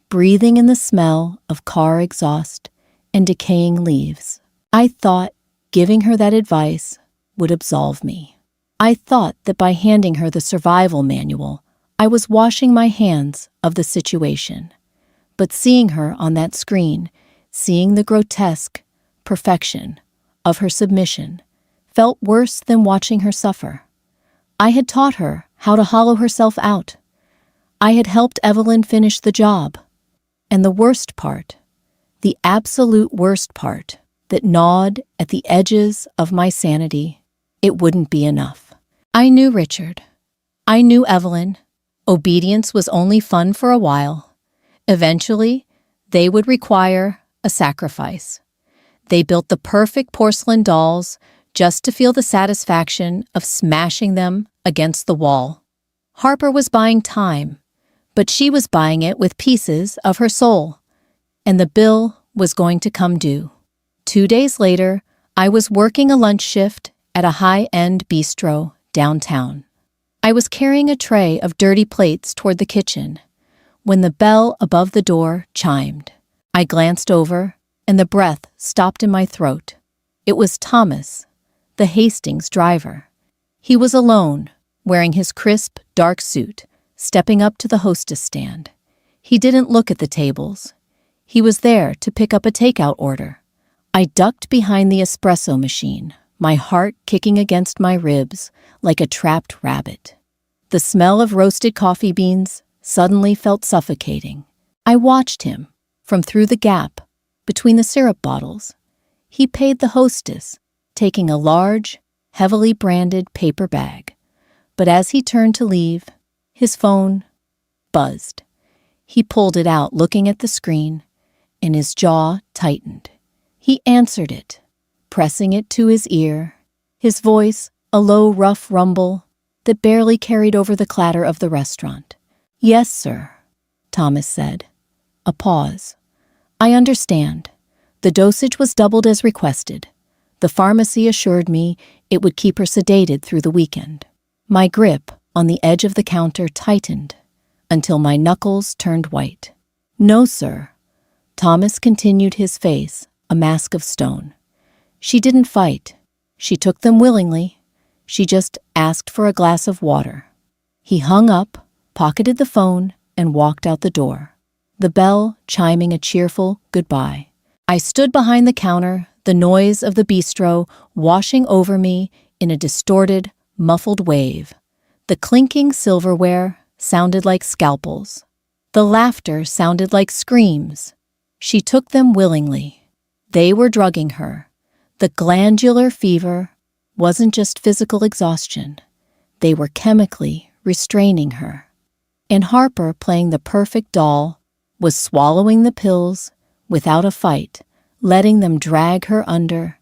breathing in the smell of car exhaust and decaying leaves. I thought giving her that advice would absolve me. I thought that by handing her the survival manual, I was washing my hands of the situation. But seeing her on that screen, seeing the grotesque perfection of her submission, felt worse than watching her suffer. I had taught her how to hollow herself out. I had helped Evelyn finish the job. And the worst part, the absolute worst part, that gnawed at the edges of my sanity, it wouldn't be enough. I knew Richard. I knew Evelyn. Obedience was only fun for a while. Eventually, they would require a sacrifice. They built the perfect porcelain dolls just to feel the satisfaction of smashing them against the wall. Harper was buying time, but she was buying it with pieces of her soul, and the bill was going to come due. 2 days later, I was working a lunch shift at a high-end bistro downtown. I was carrying a tray of dirty plates toward the kitchen when the bell above the door chimed. I glanced over, and the breath stopped in my throat. It was Thomas, the Hastings driver. He was alone, wearing his crisp, dark suit, stepping up to the hostess stand. He didn't look at the tables. He was there to pick up a takeout order. I ducked behind the espresso machine, my heart kicking against my ribs like a trapped rabbit. The smell of roasted coffee beans suddenly felt suffocating. I watched him from through the gap between the syrup bottles. He paid the hostess, taking a large, heavily branded paper bag. But as he turned to leave, his phone buzzed. He pulled it out, looking at the screen, and his jaw tightened. He answered it, pressing it to his ear, his voice a low, rough rumble that barely carried over the clatter of the restaurant. "Yes, sir," Thomas said. A pause. "I understand. The dosage was doubled as requested. The pharmacy assured me it would keep her sedated through the weekend." My grip on the edge of the counter tightened until my knuckles turned white. "No, sir." Thomas continued, his face a mask of stone. She didn't fight. She took them willingly. She just asked for a glass of water. He hung up, pocketed the phone, and walked out the door, the bell chiming a cheerful goodbye. I stood behind the counter, the noise of the bistro washing over me in a distorted, muffled wave. The clinking silverware sounded like scalpels. The laughter sounded like screams. She took them willingly. They were drugging her. The glandular fever wasn't just physical exhaustion. They were chemically restraining her. And Harper, playing the perfect doll, was swallowing the pills without a fight, letting them drag her under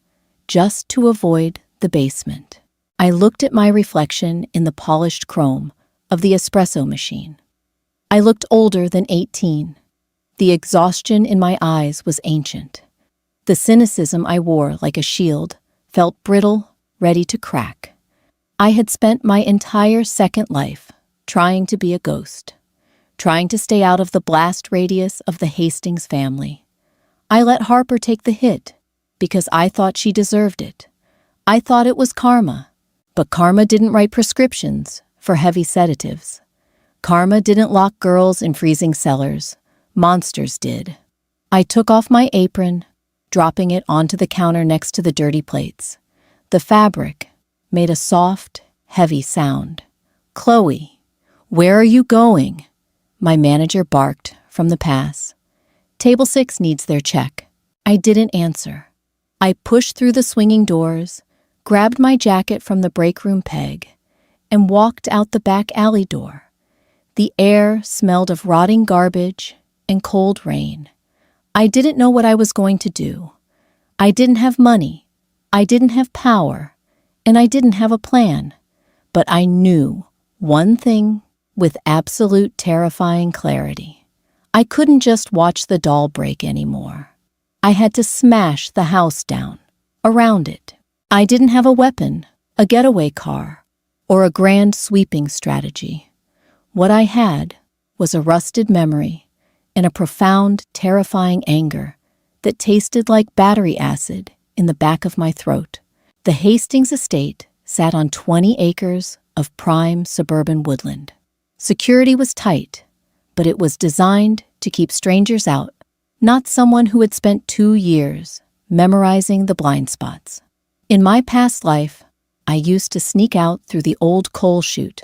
just to avoid the basement. I looked at my reflection in the polished chrome of the espresso machine. I looked older than 18. The exhaustion in my eyes was ancient. The cynicism I wore like a shield felt brittle, ready to crack. I had spent my entire second life trying to be a ghost, trying to stay out of the blast radius of the Hastings family. I let Harper take the hit because I thought she deserved it. I thought it was karma, but karma didn't write prescriptions for heavy sedatives. Karma didn't lock girls in freezing cellars. Monsters did. I took off my apron, dropping it onto the counter next to the dirty plates. The fabric made a soft, heavy sound. "Chloe, where are you going?" My manager barked from the pass. "Table 6 needs their check." I didn't answer. I pushed through the swinging doors, grabbed my jacket from the break room peg, and walked out the back alley door. The air smelled of rotting garbage and cold rain. I didn't know what I was going to do. I didn't have money. I didn't have power. And I didn't have a plan. But I knew one thing with absolute terrifying clarity. I couldn't just watch the doll break anymore. I had to smash the house down, around it. I didn't have a weapon, a getaway car, or a grand sweeping strategy. What I had was a rusted memory and a profound, terrifying anger that tasted like battery acid in the back of my throat. The Hastings estate sat on 20 acres of prime suburban woodland. Security was tight, but it was designed to keep strangers out, not someone who had spent 2 years memorizing the blind spots. In my past life, I used to sneak out through the old coal chute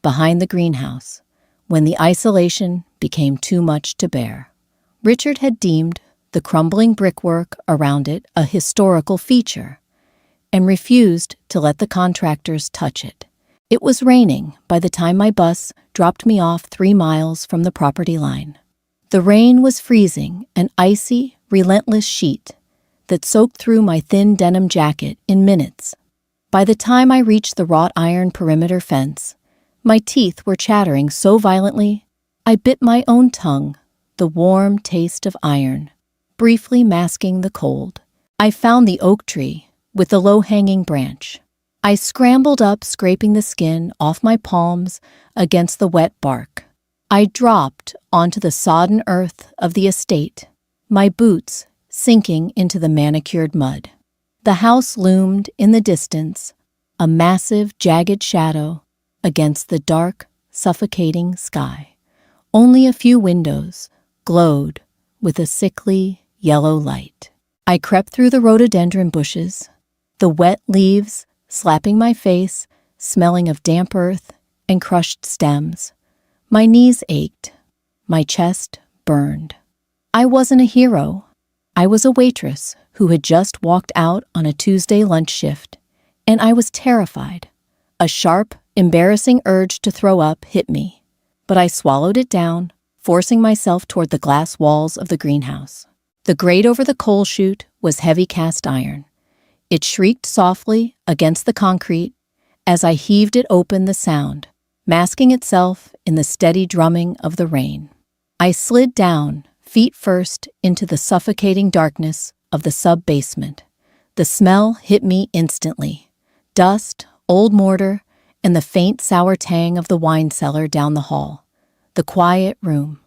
behind the greenhouse when the isolation became too much to bear. Richard had deemed the crumbling brickwork around it a historical feature and refused to let the contractors touch it. It was raining by the time my bus dropped me off 3 miles from the property line. The rain was freezing, an icy, relentless sheet that soaked through my thin denim jacket in minutes. By the time I reached the wrought iron perimeter fence, my teeth were chattering so violently, I bit my own tongue, the warm taste of iron, briefly masking the cold. I found the oak tree with the low-hanging branch. I scrambled up, scraping the skin off my palms against the wet bark. I dropped onto the sodden earth of the estate, my boots sinking into the manicured mud. The house loomed in the distance, a massive, jagged shadow against the dark, suffocating sky. Only a few windows glowed with a sickly, yellow light. I crept through the rhododendron bushes, the wet leaves slapping my face, smelling of damp earth and crushed stems. My knees ached. My chest burned. I wasn't a hero. I was a waitress who had just walked out on a Tuesday lunch shift, and I was terrified. A sharp, embarrassing urge to throw up hit me, but I swallowed it down, forcing myself toward the glass walls of the greenhouse. The grate over the coal chute was heavy cast iron. It shrieked softly against the concrete as I heaved it open, the sound masking itself in the steady drumming of the rain. I slid down, feet first, into the suffocating darkness of the sub-basement. The smell hit me instantly. Dust, old mortar, and the faint sour tang of the wine cellar down the hall. The quiet room.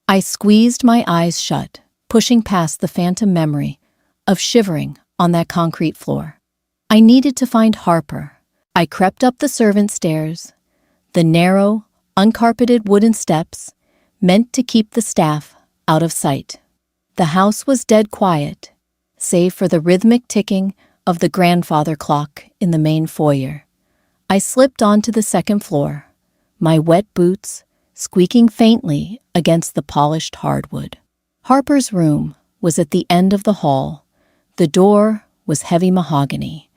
I squeezed my eyes shut, pushing past the phantom memory of shivering on that concrete floor. I needed to find Harper. I crept up the servant stairs, the narrow, uncarpeted wooden steps meant to keep the staff out of sight. The house was dead quiet, save for the rhythmic ticking of the grandfather clock in the main foyer. I slipped onto the second floor, my wet boots squeaking faintly against the polished hardwood. Harper's room was at the end of the hall. The door was heavy mahogany.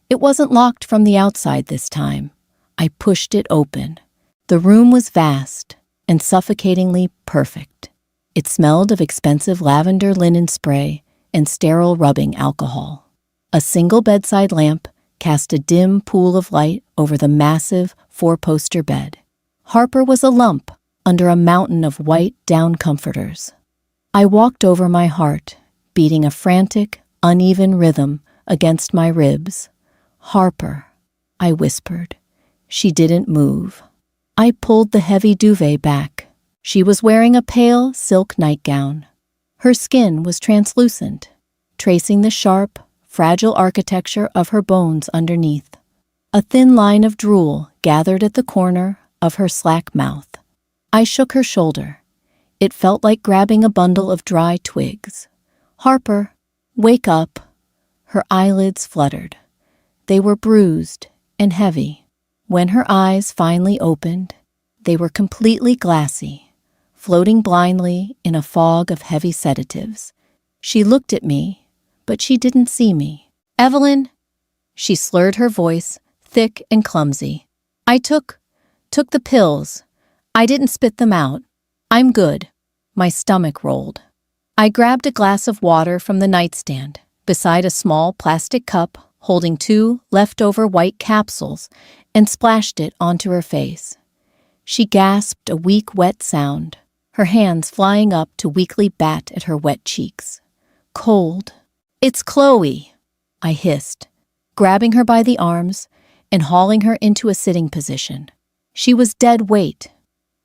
It wasn't locked from the outside this time. I pushed it open. The room was vast and suffocatingly perfect. It smelled of expensive lavender linen spray and sterile rubbing alcohol. A single bedside lamp cast a dim pool of light over the massive four-poster bed. Harper was a lump under a mountain of white down comforters. I walked over, my heart beating a frantic, uneven rhythm against my ribs. "Harper," I whispered. She didn't move. I pulled the heavy duvet back. She was wearing a pale silk nightgown. Her skin was translucent, tracing the sharp, fragile architecture of her bones underneath. A thin line of drool gathered at the corner of her slack mouth. I shook her shoulder. It felt like grabbing a bundle of dry twigs. "Harper, wake up." Her eyelids fluttered. They were bruised and heavy. When her eyes finally opened, they were completely glassy, floating blindly in a fog of heavy sedatives. She looked at me, but she didn't see me. "Evelyn," she slurred, her voice thick and clumsy. "I took the pills. I didn't spit them out. I'm good." My stomach rolled. I grabbed a glass of water from the nightstand beside a small plastic cup holding 2 leftover white capsules and splashed it onto her face. She gasped a weak, wet sound, her hands flying up to weakly bat at her wet cheeks. "Cold." "It's Chloe," I hissed, grabbing her by the arms and hauling her into a sitting position. She was dead weight.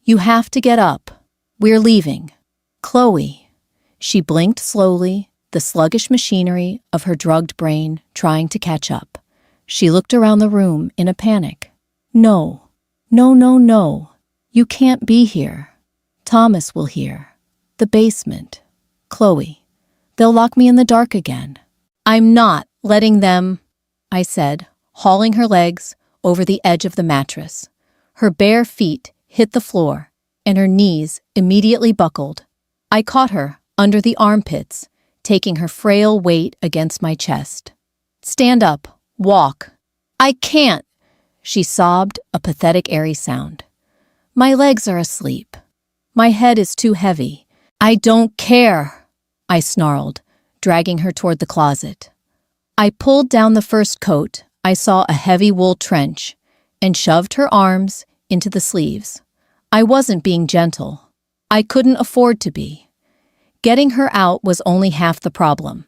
"You have to get up. We're leaving." "Chloe." She blinked slowly, the sluggish machinery of her drugged brain trying to catch up. She looked around the room in a panic. No. You can't be here. Thomas will hear. The basement. Chloe. They'll lock me in the dark again." "I'm not letting them," I said, hauling her legs over the edge of the mattress. Her bare feet hit the floor, and her knees immediately buckled. I caught her under the armpits, taking her frail weight against my chest. "Stand up. Walk." "I can't," she sobbed, a pathetic airy sound. "My legs are asleep. My head is too heavy." "I don't care," I snarled, dragging her toward the closet. I pulled down the first coat. I saw a heavy wool trench and shoved her arms into the sleeves. I wasn't being gentle. I couldn't afford to be. Getting her out was only half the problem.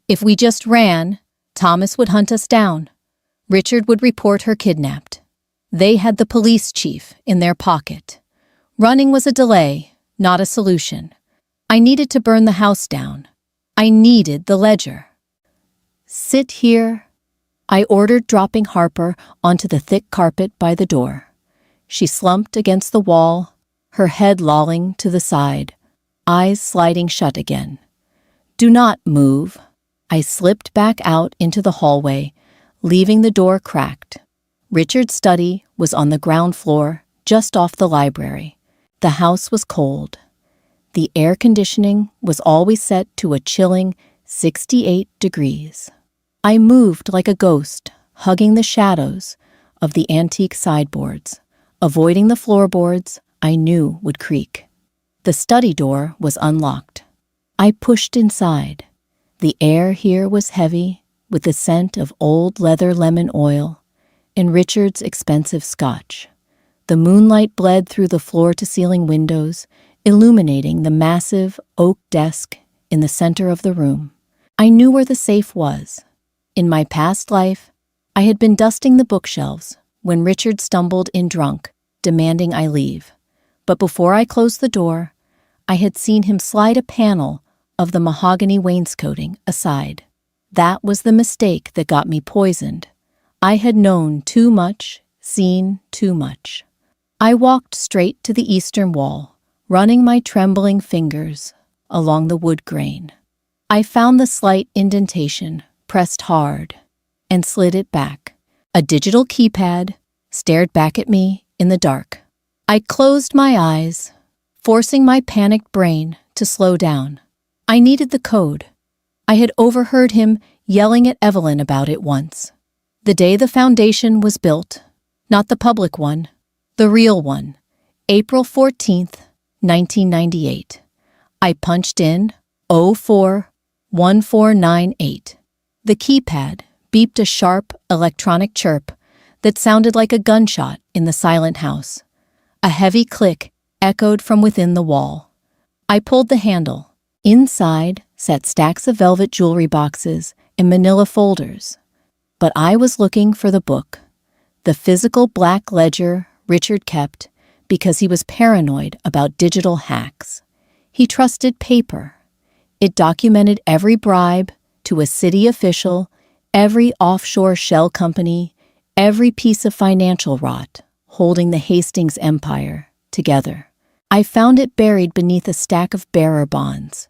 If we just ran, Thomas would hunt us down. Richard would report her kidnapped. They had the police chief in their pocket. Running was a delay, not a solution. I needed to burn the house down. I needed the ledger. "Sit here," I ordered, dropping Harper onto the thick carpet by the door. She slumped against the wall, her head lolling to the side, eyes sliding shut again. "Do not move." I slipped back out into the hallway, leaving the door cracked. Richard's study was on the ground floor, just off the library. The house was cold. The air conditioning was always set to a chilling 68 degrees. I moved like a ghost, hugging the shadows of the antique sideboards, avoiding the floorboards I knew would creak. The study door was unlocked. I pushed inside. The air here was heavy, with the scent of old leather lemon oil and Richard's expensive scotch. The moonlight bled through the floor-to-ceiling windows, illuminating the massive oak desk in the center of the room. I knew where the safe was. In my past life, I had been dusting the bookshelves when Richard stumbled in drunk, demanding I leave. But before I closed the door, I had seen him slide a panel of the mahogany wainscoting aside. That was the mistake that got me poisoned. I had known too much, seen too much. I walked straight to the eastern wall, running my trembling fingers along the wood grain. I found the slight indentation, pressed hard, and slid it back. A digital keypad stared back at me in the dark. I closed my eyes, forcing my panicked brain to slow down. I needed the code. I had overheard him yelling at Evelyn about it once. The day the foundation was built, not the public one, the real one, April 14th, 1998. I punched in 041498. The keypad beeped a sharp electronic chirp that sounded like a gunshot in the silent house. A heavy click echoed from within the wall. I pulled the handle. Inside sat stacks of velvet jewelry boxes and manila folders. But I was looking for the book, the physical black ledger Richard kept because he was paranoid about digital hacks. He trusted paper. It documented every bribe to a city official, every offshore shell company, every piece of financial rot holding the Hastings Empire together. I found it buried beneath a stack of bearer bonds.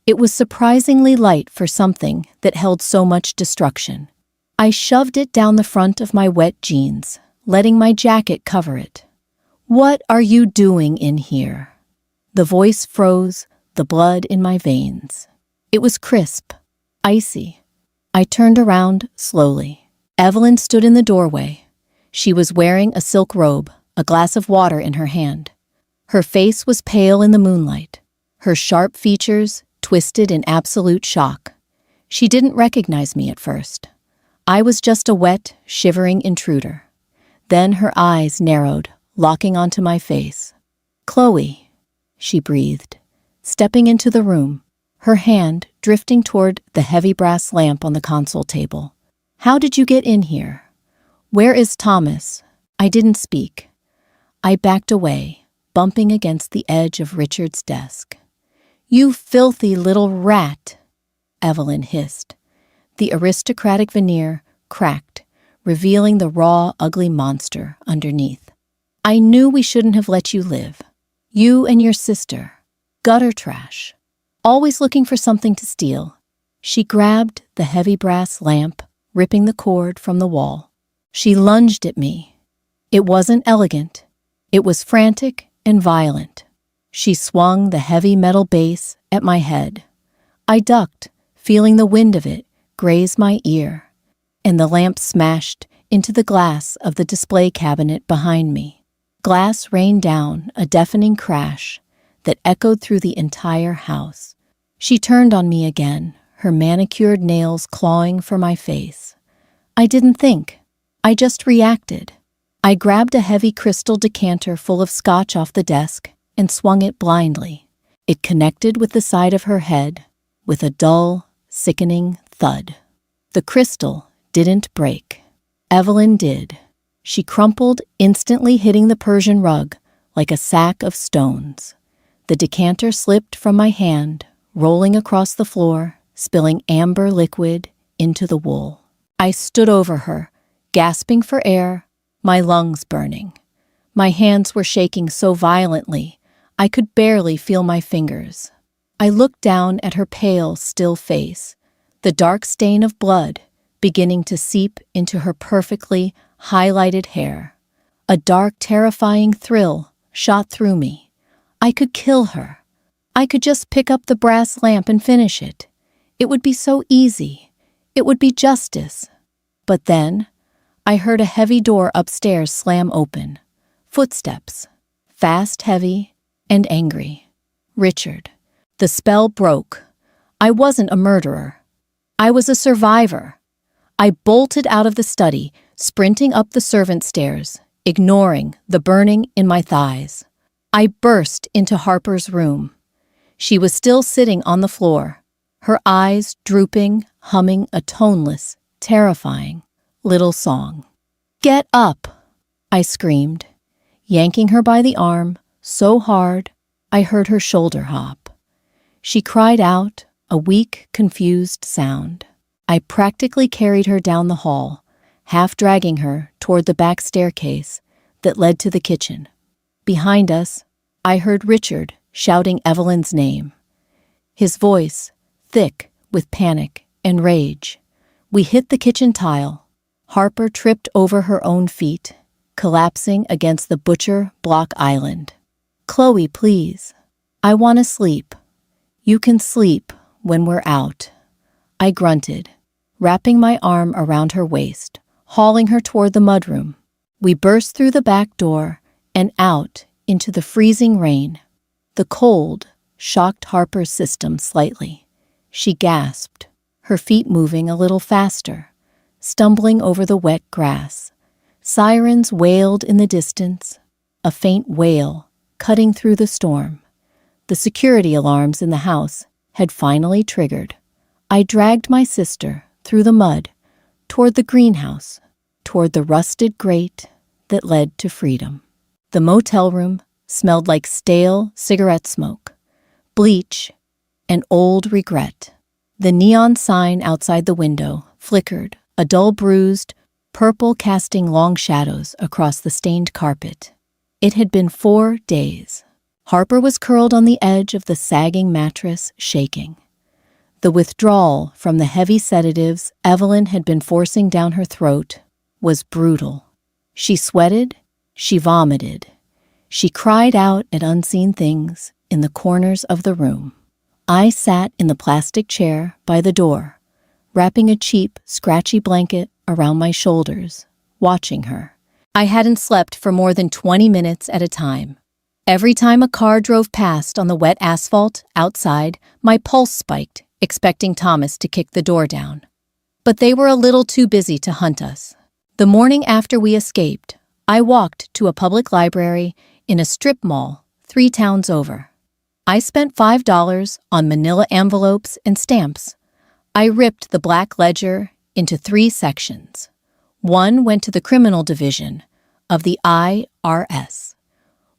It was surprisingly light for something that held so much destruction. I shoved it down the front of my wet jeans, letting my jacket cover it. "What are you doing in here?" The voice froze, the blood in my veins. It was crisp, icy. I turned around slowly. Evelyn stood in the doorway. She was wearing a silk robe, a glass of water in her hand. Her face was pale in the moonlight, her sharp features twisted in absolute shock. She didn't recognize me at first. I was just a wet, shivering intruder. Then her eyes narrowed, locking onto my face. "Chloe," she breathed, stepping into the room, her hand drifting toward the heavy brass lamp on the console table. "How did you get in here? Where is Thomas?" I didn't speak. I backed away, bumping against the edge of Richard's desk. "You filthy little rat," Evelyn hissed. The aristocratic veneer cracked, revealing the raw, ugly monster underneath. "I knew we shouldn't have let you live. You and your sister. Gutter trash. Always looking for something to steal." She grabbed the heavy brass lamp, ripping the cord from the wall. She lunged at me. It wasn't elegant. It was frantic and violent. She swung the heavy metal base at my head. I ducked, feeling the wind of it graze my ear, and the lamp smashed into the glass of the display cabinet behind me. Glass rained down, a deafening crash that echoed through the entire house. She turned on me again, her manicured nails clawing for my face. I didn't think. I just reacted. I grabbed a heavy crystal decanter full of scotch off the desk and swung it blindly. It connected with the side of her head with a dull, sickening thud. The crystal didn't break. Evelyn did. She crumpled, instantly hitting the Persian rug like a sack of stones. The decanter slipped from my hand, rolling across the floor, spilling amber liquid into the wool. I stood over her, gasping for air, my lungs burning. My hands were shaking so violently, I could barely feel my fingers. I looked down at her pale, still face, the dark stain of blood beginning to seep into her perfectly highlighted hair. A dark, terrifying thrill shot through me. I could kill her. I could just pick up the brass lamp and finish it. It would be so easy. It would be justice. But then, I heard a heavy door upstairs slam open. Footsteps. Fast, heavy, and angry. Richard. The spell broke. I wasn't a murderer. I was a survivor. I bolted out of the study, sprinting up the servant stairs, ignoring the burning in my thighs. I burst into Harper's room. She was still sitting on the floor, her eyes drooping, humming a toneless, terrifying little song. "Get up!" I screamed, yanking her by the arm so hard I heard her shoulder hop. She cried out, a weak, confused sound. I practically carried her down the hall, half dragging her toward the back staircase that led to the kitchen. Behind us, I heard Richard shouting Evelyn's name, his voice thick with panic and rage. We hit the kitchen tile. Harper tripped over her own feet, collapsing against the butcher block island. "Chloe, please. I want to sleep." "You can sleep when we're out," I grunted, wrapping my arm around her waist, hauling her toward the mudroom. We burst through the back door and out into the freezing rain. The cold shocked Harper's system slightly. She gasped, her feet moving a little faster, stumbling over the wet grass. Sirens wailed in the distance, a faint wail cutting through the storm. The security alarms in the house had finally triggered. I dragged my sister through the mud, toward the greenhouse, toward the rusted grate that led to freedom. The motel room smelled like stale cigarette smoke, bleach, and old regret. The neon sign outside the window flickered, a dull bruised purple casting long shadows across the stained carpet. It had been 4 days. Harper was curled on the edge of the sagging mattress, shaking. The withdrawal from the heavy sedatives Evelyn had been forcing down her throat was brutal. She sweated, she vomited, she cried out at unseen things in the corners of the room. I sat in the plastic chair by the door, wrapping a cheap, scratchy blanket around my shoulders, watching her. I hadn't slept for more than 20 minutes at a time. Every time a car drove past on the wet asphalt outside, my pulse spiked, expecting Thomas to kick the door down. But they were a little too busy to hunt us. The morning after we escaped, I walked to a public library in a strip mall 3 towns over. I spent $5 on manila envelopes and stamps. I ripped the black ledger into 3 sections. One went to the criminal division of the IRS.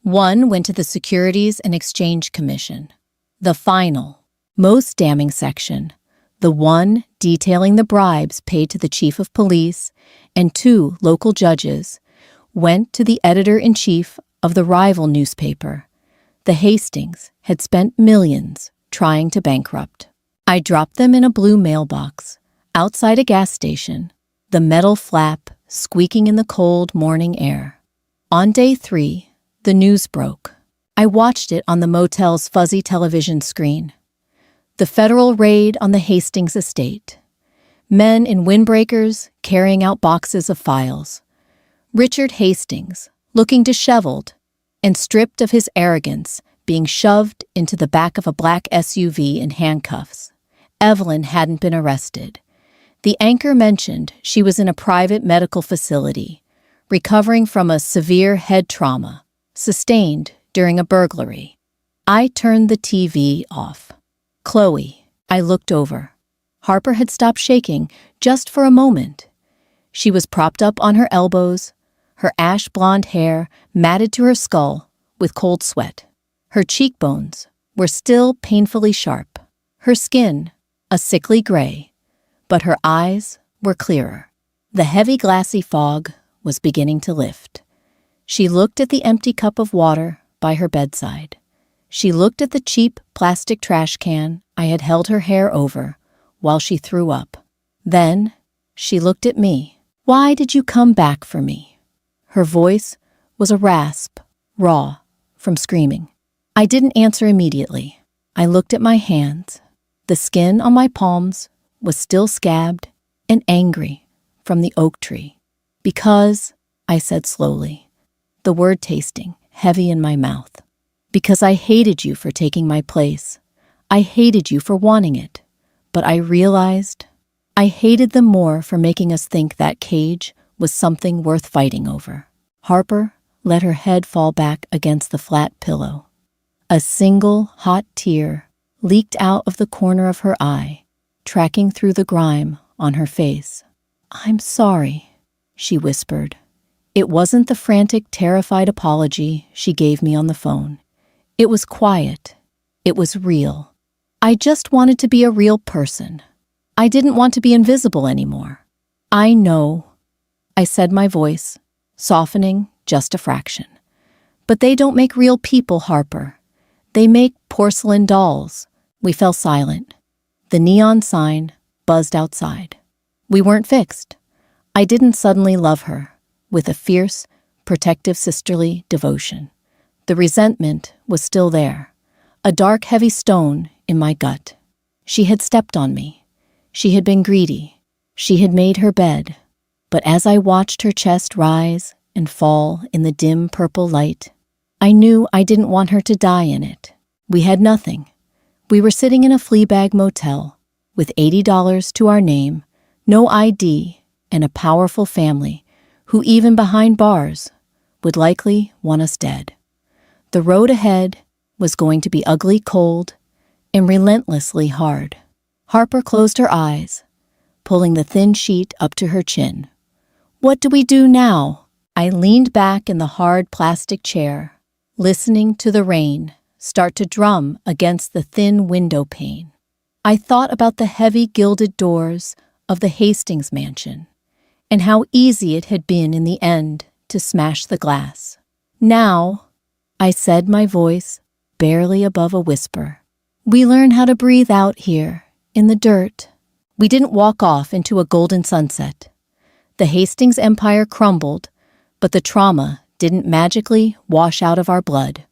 One went to the Securities and Exchange Commission. The final, most damning section, the one detailing the bribes paid to the chief of police and 2 local judges, went to the editor-in-chief of the rival newspaper. The Hastings had spent millions trying to bankrupt. I dropped them in a blue mailbox outside a gas station, the metal flap squeaking in the cold morning air. On day 3, the news broke. I watched it on the motel's fuzzy television screen. The federal raid on the Hastings estate. Men in windbreakers carrying out boxes of files. Richard Hastings, looking disheveled and stripped of his arrogance, being shoved into the back of a black SUV in handcuffs. Evelyn hadn't been arrested. The anchor mentioned she was in a private medical facility, recovering from a severe head trauma sustained during a burglary. I turned the TV off. "Chloe," I looked over. Harper had stopped shaking just for a moment. She was propped up on her elbows, her ash blonde hair matted to her skull with cold sweat. Her cheekbones were still painfully sharp, her skin a sickly gray, but her eyes were clearer. The heavy glassy fog was beginning to lift. She looked at the empty cup of water by her bedside. She looked at the cheap plastic trash can I had held her hair over while she threw up. Then she looked at me. "Why did you come back for me?" Her voice was a rasp, raw, from screaming. I didn't answer immediately. I looked at my hands. The skin on my palms was still scabbed and angry from the oak tree. "Because," I said slowly, the word tasting heavy in my mouth, "because I hated you for taking my place. I hated you for wanting it. But I realized I hated them more for making us think that cage was something worth fighting over." Harper let her head fall back against the flat pillow. A single hot tear leaked out of the corner of her eye, tracking through the grime on her face. "I'm sorry," she whispered. It wasn't the frantic, terrified apology she gave me on the phone. It was quiet. It was real. "I just wanted to be a real person." I didn't want to be invisible anymore. I know, I said, my voice softening just a fraction. But they don't make real people, Harper. They make porcelain dolls. We fell silent. The neon sign buzzed outside. We weren't fixed. I didn't suddenly love her with a fierce, protective sisterly devotion. The resentment was still there, a dark, heavy stone in my gut. She had stepped on me. She had been greedy. She had made her bed. But as I watched her chest rise and fall in the dim purple light, I knew I didn't want her to die in it. We had nothing. We were sitting in a Fleabag motel with $80 to our name, no ID, and a powerful family who, even behind bars, would likely want us dead. The road ahead was going to be ugly, cold, and relentlessly hard. Harper closed her eyes, pulling the thin sheet up to her chin. What do we do now? I leaned back in the hard plastic chair, listening to the rain start to drum against the thin window pane. I thought about the heavy gilded doors of the Hastings mansion and how easy it had been in the end to smash the glass. Now, I said, my voice barely above a whisper, we learn how to breathe out here in the dirt. We didn't walk off into a golden sunset. The Hastings Empire crumbled, but the trauma didn't magically wash out of our blood.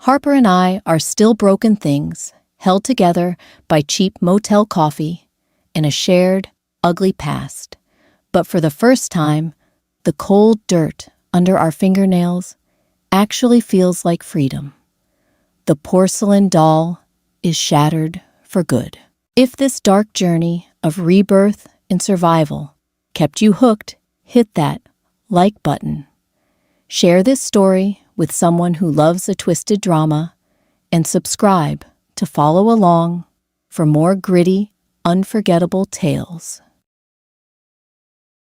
Harper and I are still broken things, held together by cheap motel coffee and a shared, ugly past. But for the first time, the cold dirt under our fingernails actually feels like freedom. The porcelain doll is shattered for good. If this dark journey of rebirth and survival kept you hooked, hit that like button. Share this story with someone who loves a twisted drama, and subscribe to follow along for more gritty, unforgettable tales.